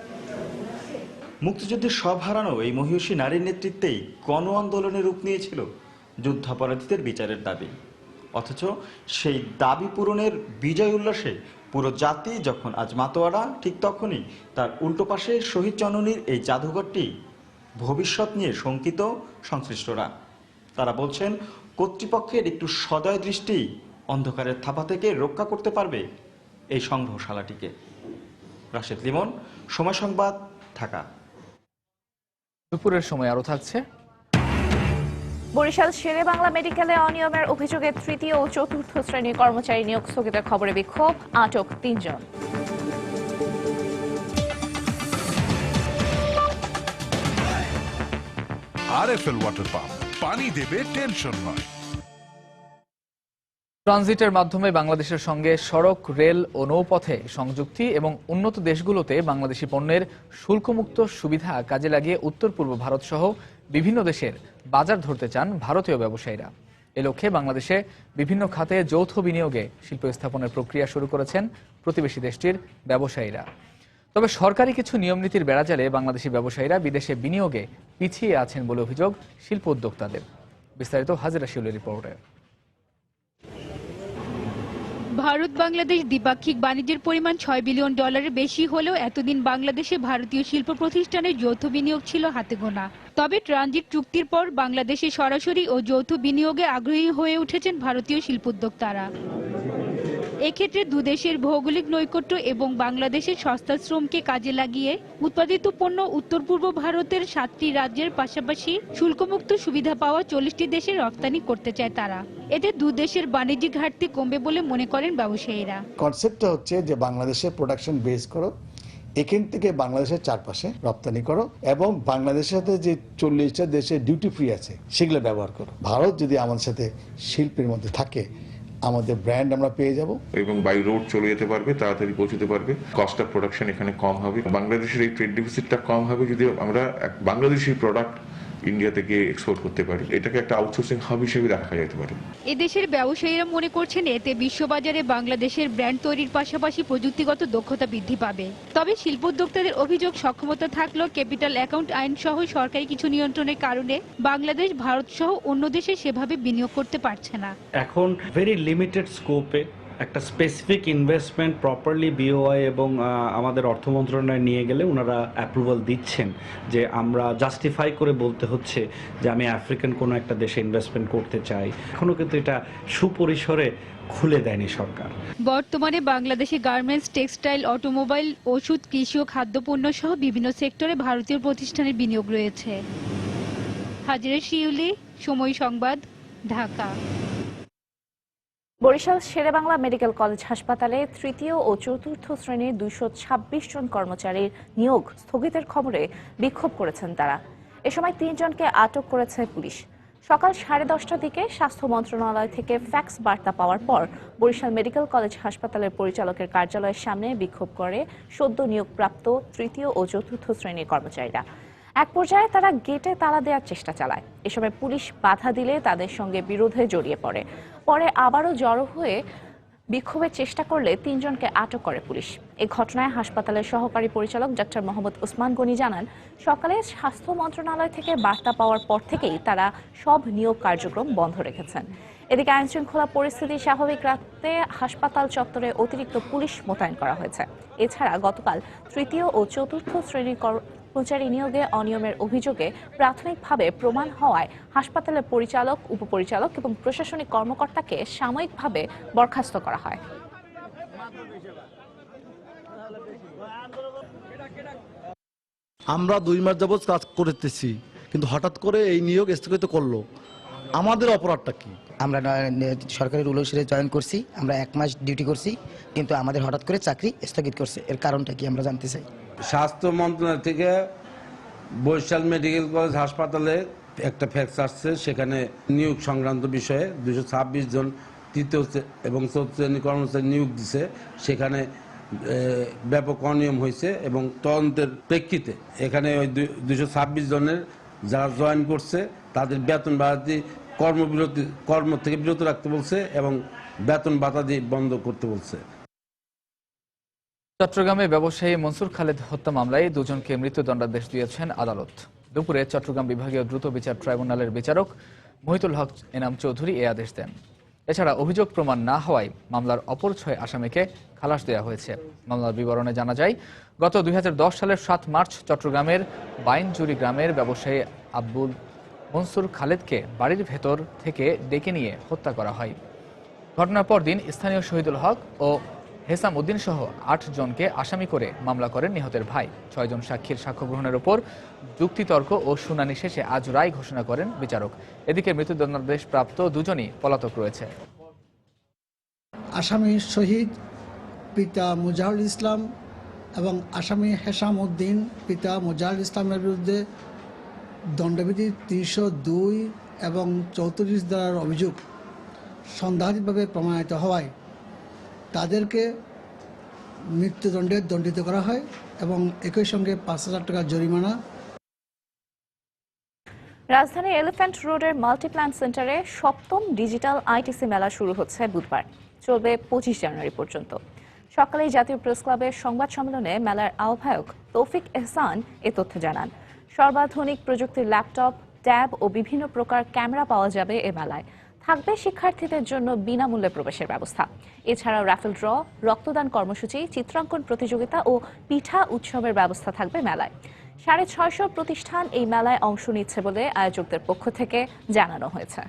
মুক্তিযুদ্ধের সব হারানো এই মহিষী নারীর নেতৃত্বেই গণ আন্দোলনের রূপ নিয়েছিল যুদ্ধাপরাধীদের বিচারের দাবি। অথচ সেই দাবি পূরণের বিজয় উল্লাসে পুরো জাতি যখন আজ মাতোয়ারা, ঠিক তখনই তার উল্টো পাশে শহীদ জননীর এই জাদুঘরটি ভবিষ্যৎ নিয়ে শঙ্কিত সংশ্লিষ্টরা। তারা বলছেন, কর্তৃপক্ষের একটু সদয় দৃষ্টি অন্ধকারের থাপা থেকে রক্ষা করতে পারবে এই সংগ্রহশালাটিকে। রাশেদ লিমন, সময় সংবাদ, ঢাকা। দুপুরের সময় আরো থাকছে। বরিশাল শেরে বাংলা মেডিকেলে অনিয়মের অভিযোগে তৃতীয় ও চতুর্থ শ্রেণীর কর্মচারী নিয়োগ স্থগিতের খবরে বিক্ষোভ, আটক 3 জন। আরএফএল ওয়াটার পাম্প, পানি দেবে টেনশন নয়। ট্রানজিটের মাধ্যমে বাংলাদেশের সঙ্গে সড়ক, রেল ও নৌপথে সংযুক্তি এবং উন্নত দেশগুলোতে বাংলাদেশি পণ্যের শুল্কমুক্ত সুবিধা কাজে লাগিয়ে উত্তর পূর্ব ভারত সহ বিভিন্ন দেশের বাজার ধরতে চান ভারতীয় ব্যবসায়ীরা। এ লক্ষ্যে বাংলাদেশে বিভিন্ন খাতে যৌথ বিনিয়োগে শিল্প স্থাপনের প্রক্রিয়া শুরু করেছেন প্রতিবেশী দেশটির ব্যবসায়ীরা। তবে সরকারি কিছু নিয়মনীতির বেড়াজালে বাংলাদেশি ব্যবসায়ীরা বিদেশে বিনিয়োগে পিছিয়ে আছেন বলে অভিযোগ শিল্প উদ্যোক্তাদের। বিস্তারিত হাজিরা শিউলের রিপোর্টে। ভারত বাংলাদেশ দ্বিপাক্ষিক বাণিজ্যের পরিমাণ $6 বিলিয়ন বেশি হলেও এতদিন বাংলাদেশে ভারতীয় শিল্প প্রতিষ্ঠানের যৌথ বিনিয়োগ ছিল হাতে গোনা। তবে ট্রানজিট চুক্তির পর বাংলাদেশে সরাসরি ও যৌথ বিনিয়োগে আগ্রহী হয়ে উঠেছেন ভারতীয় শিল্পোদ্যোক্তারা। এক্ষেত্রে দুদেশের ভৌগোলিক নৈকট্য এবং বাংলাদেশের সস্তা শ্রমকে কাজে লাগিয়ে উৎপাদিত পণ্য উত্তর পূর্ব ভারতের 7টি রাজ্যের পাশাপাশি শুল্কমুক্ত সুবিধা পাওয়া 40টি দেশে রপ্তানি করতে চায় তারা। এতে দুদেশের বাণিজ্যিক ঘাটতি কমবে বলে মনে করেন ব্যবসায়ীরা। কনসেপ্টটা হচ্ছে যে বাংলাদেশের প্রোডাকশন বেস করো, এখান থেকে বাংলাদেশের চারপাশে রপ্তানি করো এবং বাংলাদেশের সাথে যে 40টা দেশে ডিউটি ফ্রি আছে সেগুলো ব্যবহার করো। ভারত যদি আমাদের সাথে শিল্পের মধ্যে থাকে, আমাদের ব্র্যান্ড আমরা পেয়ে যাব এবং বাই রোড চলে যেতে পারবে, তাড়াতাড়ি পৌঁছতে পারবে, কস্ট অফ প্রোডাকশন এখানে কম হবে, বাংলাদেশের এই ট্রেড ডেফিসিটটা কম হবে যদি আমরা বাংলাদেশি প্রোডাক্ট ইন্ডিয়া থেকে এক্সপোর্ট করতে পারি। এটাকে একটা আউটসোর্সিং হাব হিসেবে দেখা যেতে পারে। এদেশের ব্যবসায়ীরা মনে করছেন এতে বিশ্ববাজারে বাংলাদেশের ব্র্যান্ড তৈরির পাশাপাশি প্রযুক্তিগত দক্ষতা বৃদ্ধি পাবে। তবে শিল্পোদ্যোক্তাদের অভিযোগ সক্ষমতা থাকলেও ক্যাপিটাল অ্যাকাউন্ট আইন সহ সরকারি কিছু নিয়ন্ত্রণের কারণে বাংলাদেশ ভারত সহ অন্য দেশে সেভাবে বিনিয়োগ করতে পারছে না। এখন ভেরি লিমিটেড স্কোপে একটা স্পেসিফিক ইনভেস্টমেন্ট প্রপারলি বিওআই এবং আমাদের অর্থ মন্ত্রণালয়ে নিয়ে গেলে ওনারা অ্যাপ্রুভাল দিচ্ছেন যে আমরা জাস্টিফাই করে বলতে হচ্ছে যে আমি আফ্রিকান কোনো একটা দেশে ইনভেস্টমেন্ট করতে চাই। এখনও কিন্তু এটা সুপরিসরে খুলে দেয়নি সরকার। বর্তমানে বাংলাদেশে গার্মেন্টস, টেক্সটাইল, অটোমোবাইল, ওষুধ, কৃষি ও খাদ্যপণ্য সহ বিভিন্ন সেক্টরে ভারতীয় প্রতিষ্ঠানের বিনিয়োগ রয়েছে। হাজিরা শিউলি, সময় সংবাদ, ঢাকা। বরিশাল শেরেবাংলা মেডিকেল কলেজ হাসপাতালে তৃতীয় ও চতুর্থ শ্রেণীর 226 জন কর্মচারীর নিয়োগ স্থগিতের খবরে বিক্ষোভ করেছেন তারা। এ সময় 3 জনকে আটক করেছে পুলিশ। সকাল 10:30টার দিকে স্বাস্থ্য মন্ত্রণালয় থেকে ফ্যাক্স বার্তা পাওয়ার পর বরিশাল মেডিকেল কলেজ হাসপাতালের পরিচালকের কার্যালয়ের সামনে বিক্ষোভ করে সদ্য নিয়োগপ্রাপ্ত তৃতীয় ও চতুর্থ শ্রেণীর কর্মচারীরা। এক পর্যায়ে তারা গেটে তালা দেওয়ার চেষ্টা চালায়। এ সময় পুলিশ বাধা দিলে তাদের সঙ্গে বিরোধে জড়িয়ে পড়ে। পরে আবারও জড়ো হয়ে বিক্ষোভের চেষ্টা করলে 3 জনকে আটক করে পুলিশ। এই ঘটনায় হাসপাতালের সহকারী পরিচালক ডক্টর মোহাম্মদ ওসমান গনি জানান, সকালে স্বাস্থ্য মন্ত্রণালয় থেকে বার্তা পাওয়ার পর থেকেই তারা সব নিয়োগ কার্যক্রম বন্ধ রেখেছেন। এদিকে আইনশৃঙ্খলা পরিস্থিতি স্বাভাবিক রাখতে হাসপাতাল চত্বরে অতিরিক্ত পুলিশ মোতায়েন করা হয়েছে। এছাড়া গতকাল তৃতীয় ও চতুর্থ শ্রেণীর কর্মচারী নিয়োগে অনিয়মের অভিযোগে প্রাথমিকভাবে প্রমাণ হওয়ায় হাসপাতালের পরিচালক, উপপরিচালক এবং প্রশাসনিক কর্মকর্তাকে সাময়িকভাবে বরখাস্ত করা হয়। আমরা 2 মাস যাবত কাজ করতেছি, কিন্তু হঠাৎ করে এই নিয়োগ স্থগিত করলো, আমাদের অপরাধটা কি? আমরা সরকারি রুল অনুসারে জয়েন করছি, আমরা 1 মাস ডিউটি করছি, কিন্তু আমাদের হঠাৎ করে চাকরি স্থগিত করছে। এর কারণটা কি আমরা জানতে চাই। স্বাস্থ্য মন্ত্রণালয় থেকে বরিশাল মেডিকেল কলেজ হাসপাতালে একটা ফ্যাক্স আসছে, সেখানে নিয়োগ সংক্রান্ত বিষয়ে 226 জন তৃতীয় এবং চতুর্থ শ্রেণী কর্মচারী নিয়োগ দিছে। সেখানে ব্যাপক অনিয়ম হয়েছে এবং তদন্তের প্রেক্ষিতে এখানে ওই 226 জনের যারা জয়েন করছে তাদের বেতন বাড়াতে কর্ম থেকে বিরত রাখতে বলছে এবং বেতন ভাতা দিয়ে বন্ধ করতে বলছে। চট্টগ্রামে ব্যবসায়ী মনসুর খালেদ হত্যা মামলায় 2 জনকে মৃত্যুদণ্ডাদেশ দিয়েছেন আদালত। দুপুরে চট্টগ্রাম বিভাগীয় দ্রুত বিচার ট্রাইব্যুনালের বিচারক মহিতুল হক এনাম চৌধুরী এ আদেশ দেন। এছাড়া অভিযোগ প্রমাণ না হওয়ায় মামলার অপর 6 আসামিকে খালাস দেওয়া হয়েছে। মামলার বিবরণে জানা যায়, গত 2010 সালের 7 মার্চ চট্টগ্রামের বাইনজুরি গ্রামের ব্যবসায়ী আব্দুল মনসুর খালেদকে বাড়ির ভেতর থেকে ডেকে নিয়ে হত্যা করা হয়। ঘটনার পর দিন স্থানীয় শহীদুল হক ও হেসাম উদ্দিন সহ 8 জনকে আসামি করে মামলা করেন নিহতের ভাই। 6 জন সাক্ষীর সাক্ষ্য গ্রহণের উপর যুক্তিতর্ক ও শুনানি শেষে আজ রায় ঘোষণা করেন বিচারক। এদিকে মৃত্যুদণ্ডাদেশ প্রাপ্ত 2 জনই পলাতক রয়েছে। আসামি শহীদ পিতা মুজাহুল ইসলাম এবং আসামি হেসাম উদ্দিন পিতা মুজাহুল ইসলামের বিরুদ্ধে দণ্ডবিধি 302 এবং 34 ধারার অভিযোগ সন্দেহাতীতভাবে প্রমাণিত হওয়ায় তাদেরকে মৃত্যুদণ্ডে দণ্ডিত করা হয় এবং একই সঙ্গে 5,000 টাকা জরিমানা। রাজধানীর এলিফ্যান্ট রোডের মাল্টিপ্ল্যান সেন্টারে 7ম ডিজিটাল আইটিসি মেলা শুরু হচ্ছে বুধবার, চলবে 25 জানুয়ারি পর্যন্ত। সকালে জাতীয় প্রেস ক্লাবের সংবাদ সম্মেলনে মেলার আহ্বায়ক তৌফিক এহসান এ তথ্য জানান। সর্বাধুনিক প্রযুক্তির ল্যাপটপ, ট্যাব ও বিভিন্ন প্রকার ক্যামেরা পাওয়া যাবে এ মেলায়। থাকবে শিক্ষার্থীদের জন্য বিনামূল্যে প্রবেশের ব্যবস্থা। এছাড়াও রাফেল ড্র, রক্তদান কর্মসূচি, চিত্রাঙ্কন প্রতিযোগিতা ও পিঠা উৎসবের ব্যবস্থা থাকবে মেলায়। 650 প্রতিষ্ঠান এই মেলায় অংশ নিচ্ছে বলে আয়োজকদের পক্ষ থেকে জানানো হয়েছে।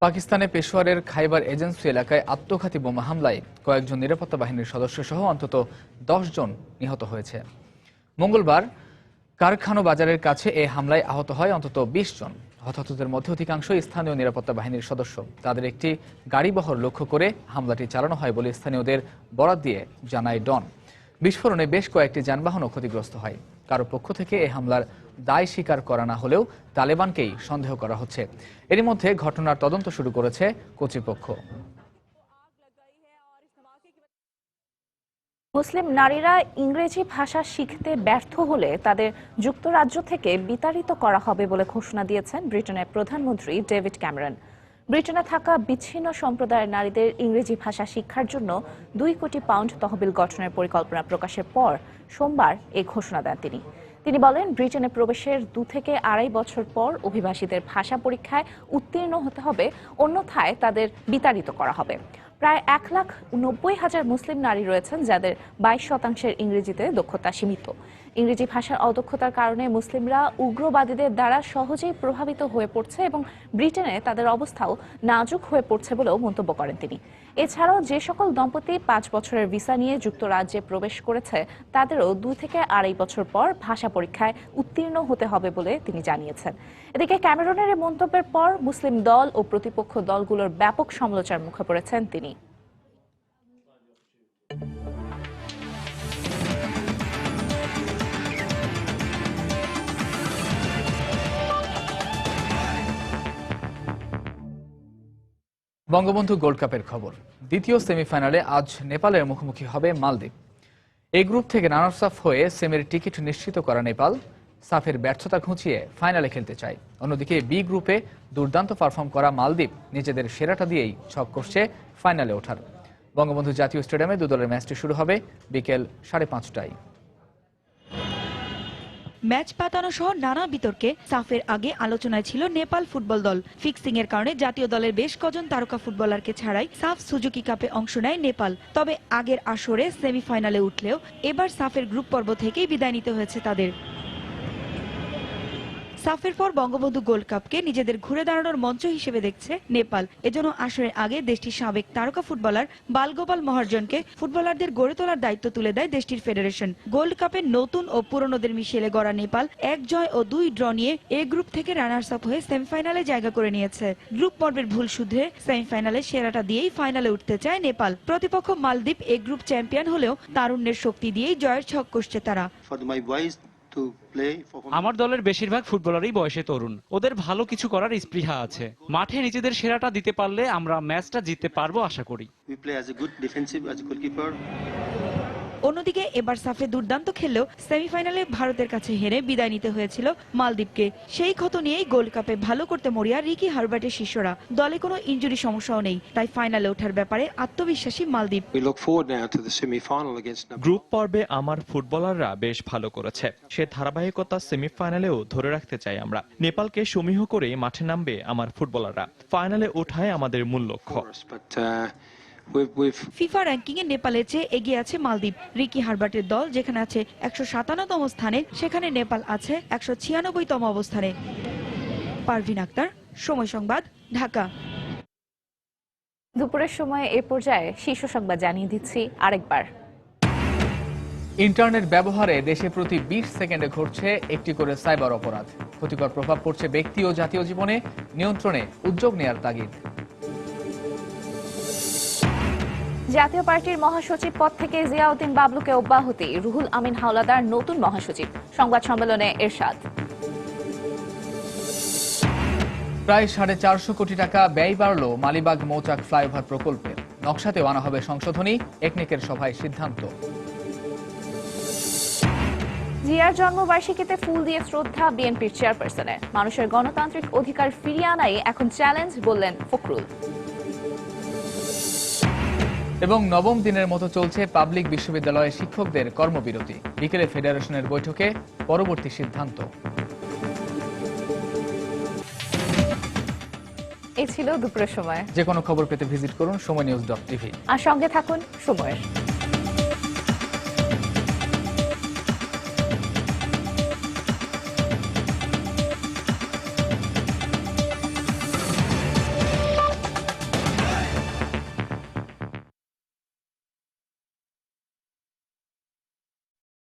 পাকিস্তানে পেশোয়ারের খাইবার এজেন্সি এলাকায় আত্মঘাতী বোমা হামলায় কয়েকজন নিরাপত্তা বাহিনীর সদস্য সহ অন্তত 10 জন নিহত হয়েছে। মঙ্গলবার কারখানো বাজারের কাছে এই হামলায় আহত হয় অন্তত 20 জন। হতাহতদের মধ্যে অধিকাংশই স্থানীয় নিরাপত্তা বাহিনীর সদস্য। তাদের একটি গাড়িবহর লক্ষ্য করে হামলাটি চালানো হয় বলে স্থানীয়দের বরাত দিয়ে জানায় ডন। বিস্ফোরণে বেশ কয়েকটি যানবাহনও ক্ষতিগ্রস্ত হয়। কারো পক্ষ থেকে এই হামলার দায় স্বীকার করা না হলেও তালেবানকেই সন্দেহ করা হচ্ছে। এরই মধ্যে ঘটনার তদন্ত শুরু করেছে কর্তৃপক্ষ। মুসলিম নারীরা ইংরেজি ভাষা শিখতে ব্যর্থ হলে তাদের যুক্তরাজ্য থেকে বিতাড়িত করা হবে বলে ঘোষণা দিয়েছেন ব্রিটেনের প্রধানমন্ত্রী ডেভিড ক্যামেরন। ব্রিটেনে থাকা বিচ্ছিন্ন সম্প্রদায়ের নারীদের ইংরেজি ভাষা শিক্ষার জন্য 2 কোটি পাউন্ড তহবিল গঠনের পরিকল্পনা প্রকাশের পর সোমবার এই ঘোষণা দেন তিনি বলেন, ব্রিটেনে প্রবেশের 2 থেকে 2.5 বছর পর অভিবাসীদের ভাষা পরীক্ষায় উত্তীর্ণ হতে হবে, অন্যথায় তাদের বিতাড়িত করা হবে। প্রায় 1,90,000 মুসলিম নারী রয়েছেন যাদের 22% ইংরেজিতে দক্ষতা সীমিত। ইংরেজি ভাষার অদক্ষতার কারণে মুসলিমরা উগ্রবাদীদের দ্বারা সহজেই প্রভাবিত হয়ে পড়ছে এবং ব্রিটেনে তাদের অবস্থাও নাজুক হয়ে পড়ছে বলেও মন্তব্য করেন তিনি। এছাড়াও যে সকল দম্পতি 5 বছরের ভিসা নিয়ে যুক্তরাজ্যে প্রবেশ করেছে তাদেরও 2 থেকে 2.5 বছর পর ভাষা পরীক্ষায় উত্তীর্ণ হতে হবে বলে তিনি জানিয়েছেন। এদিকে ক্যামেরনের এই মন্তব্যের পর মুসলিম দল ও প্রতিপক্ষ দলগুলোর ব্যাপক সমালোচনার মুখে পড়েছেন তিনি। বঙ্গবন্ধু গোল্ড কাপের খবর। দ্বিতীয় সেমিফাইনালে আজ নেপালের মুখোমুখি হবে মালদ্বীপ। এই গ্রুপ থেকে রানার্স আপ হয়ে সেমির টিকিট নিশ্চিত করা নেপাল সাফের ব্যর্থতা ঘুচিয়ে ফাইনালে খেলতে চায়। অন্যদিকে বি গ্রুপে দুর্দান্ত পারফর্ম করা মালদ্বীপ নিজেদের সেরাটা দিয়েই ছক কষছে ফাইনালে ওঠার। বঙ্গবন্ধু জাতীয় স্টেডিয়ামে 2 দলের ম্যাচটি শুরু হবে বিকেল 5:30টায়। ম্যাচ পাতানো সহ নানা বিতর্কে সাফের আগে আলোচনায় ছিল নেপাল ফুটবল দল। ফিক্সিং এর কারণে জাতীয় দলের বেশ কজন তারকা ফুটবলারকে ছাড়াই সাফ সুজুকি কাপে অংশ নেয় নেপাল। তবে আগের আসরে সেমিফাইনালে উঠলেও এবার সাফের গ্রুপ পর্ব থেকেই বিদায় নিতে হয়েছে তাদের। সাফের পর বঙ্গবন্ধু গোল্ড কাপকে নিজেদের ঘুরে দাঁড়ানোর মঞ্চ হিসেবে দেখছে নেপাল। এজন্য আসরের আগে দেশটির সাবেক তারকা ফুটবলার বালগোপাল মহার্জনকে ফুটবলারদের গড়ে তোলার দায়িত্ব তুলে দেয় দেশটির ফেডারেশন। গোল্ড কাপে নতুন ও পুরনোদের মিশেলে গড়া নেপাল 1 জয় ও 2 ড্র নিয়ে এ গ্রুপ থেকে রানার্স আপ হয়ে সেমিফাইনালে জায়গা করে নিয়েছে। গ্রুপ পর্বের ভুল শুধরে সেমিফাইনালে সেরাটা দিয়েই ফাইনালে উঠতে চায় নেপাল। প্রতিপক্ষ মালদ্বীপ এ গ্রুপ চ্যাম্পিয়ন হলেও তারুণ্যের শক্তি দিয়েই জয়ের ছক কষছে তারা। আমার দলের বেশিরভাগ ফুটবলারই বয়সে তরুণ, ওদের ভালো কিছু করার স্পৃহা আছে। মাঠে নিজেদের সেরাটা দিতে পারলে আমরা ম্যাচটা জিততে পারবো আশা করি। অন্যদিকে এবার সাফে দুর্দান্ত খেললেও সেমিফাইনালে ভারতের কাছে হেরে বিদায় নিতে হয়েছিল মালদ্বীপকে। সেই ক্ষত নিয়েই গোল্ড কাপে ভালো করতে মরিয়া রিকি হার্বার্টের শিষ্যরা। দলে কোনো ইনজুরি সমস্যাও নেই, তাই ফাইনালে ওঠার ব্যাপারে আত্মবিশ্বাসী মালদ্বীপ। গ্রুপ পর্বে আমার ফুটবলাররা বেশ ভালো করেছে, সে ধারাবাহিকতা সেমিফাইনালেও ধরে রাখতে চাই আমরা। নেপালকে সমীহ করে মাঠে নামবে আমার ফুটবলাররা। ফাইনালে ওঠাই আমাদের মূল লক্ষ্য। ফিফা র্যাঙ্কিং এ নেপালের চেয়ে এগিয়ে আছে মালদ্বীপ। রিকি হার্বার্টের দল যেখানে আছে 157তম স্থানে, সেখানে নেপাল আছে 196তম অবস্থানে। পারভিন আক্তার, সময় সংবাদ, ঢাকা। দুপুরের সময় এ পর্যায়ে শীর্ষ সংবাদ জানিয়ে দিচ্ছি আরেকবার। ইন্টারনেট ব্যবহারে দেশে প্রতি 20 সেকেন্ডে ঘটছে একটি করে সাইবার অপরাধ। ক্ষতিকর প্রভাব পড়ছে ব্যক্তি ও জাতীয় জীবনে, নিয়ন্ত্রণে উদ্যোগ নেয়ার তাগিদ। জাতীয় পার্টির মহাসচিব পদ থেকে জিয়াউদ্দিন বাবলুকে অব্যাহতি, রুহুল আমিন হাওলাদার নতুন মহাসচিব। সংবাদ সম্মেলনে এরশাদ। প্রায় 450 কোটি টাকা ব্যয় বাড়ল মালিবাগ মৌচাক ফ্লাইওভার প্রকল্পের। নকশাতেও আনা হবে সংশোধনী, একনেকের সভায় সিদ্ধান্ত। জিয়ার জন্মবার্ষিকীতে ফুল দিয়ে শ্রদ্ধা বিএনপির চেয়ারপারসনের। মানুষের গণতান্ত্রিক অধিকার ফিরিয়ে আনাই এখন চ্যালেঞ্জ বললেন ফখরুল। এবং নবম দিনের মতো চলছে পাবলিক বিশ্ববিদ্যালয়ের শিক্ষকদের কর্মবিরতি। বিকেলে ফেডারেশনের বৈঠকে পরবর্তী সিদ্ধান্ত। এই ছিল দুপুরের সময়। যে কোনো খবর পেতে ভিজিট করুন সময়নিউজ.tv আর সঙ্গে থাকুন সময়ের।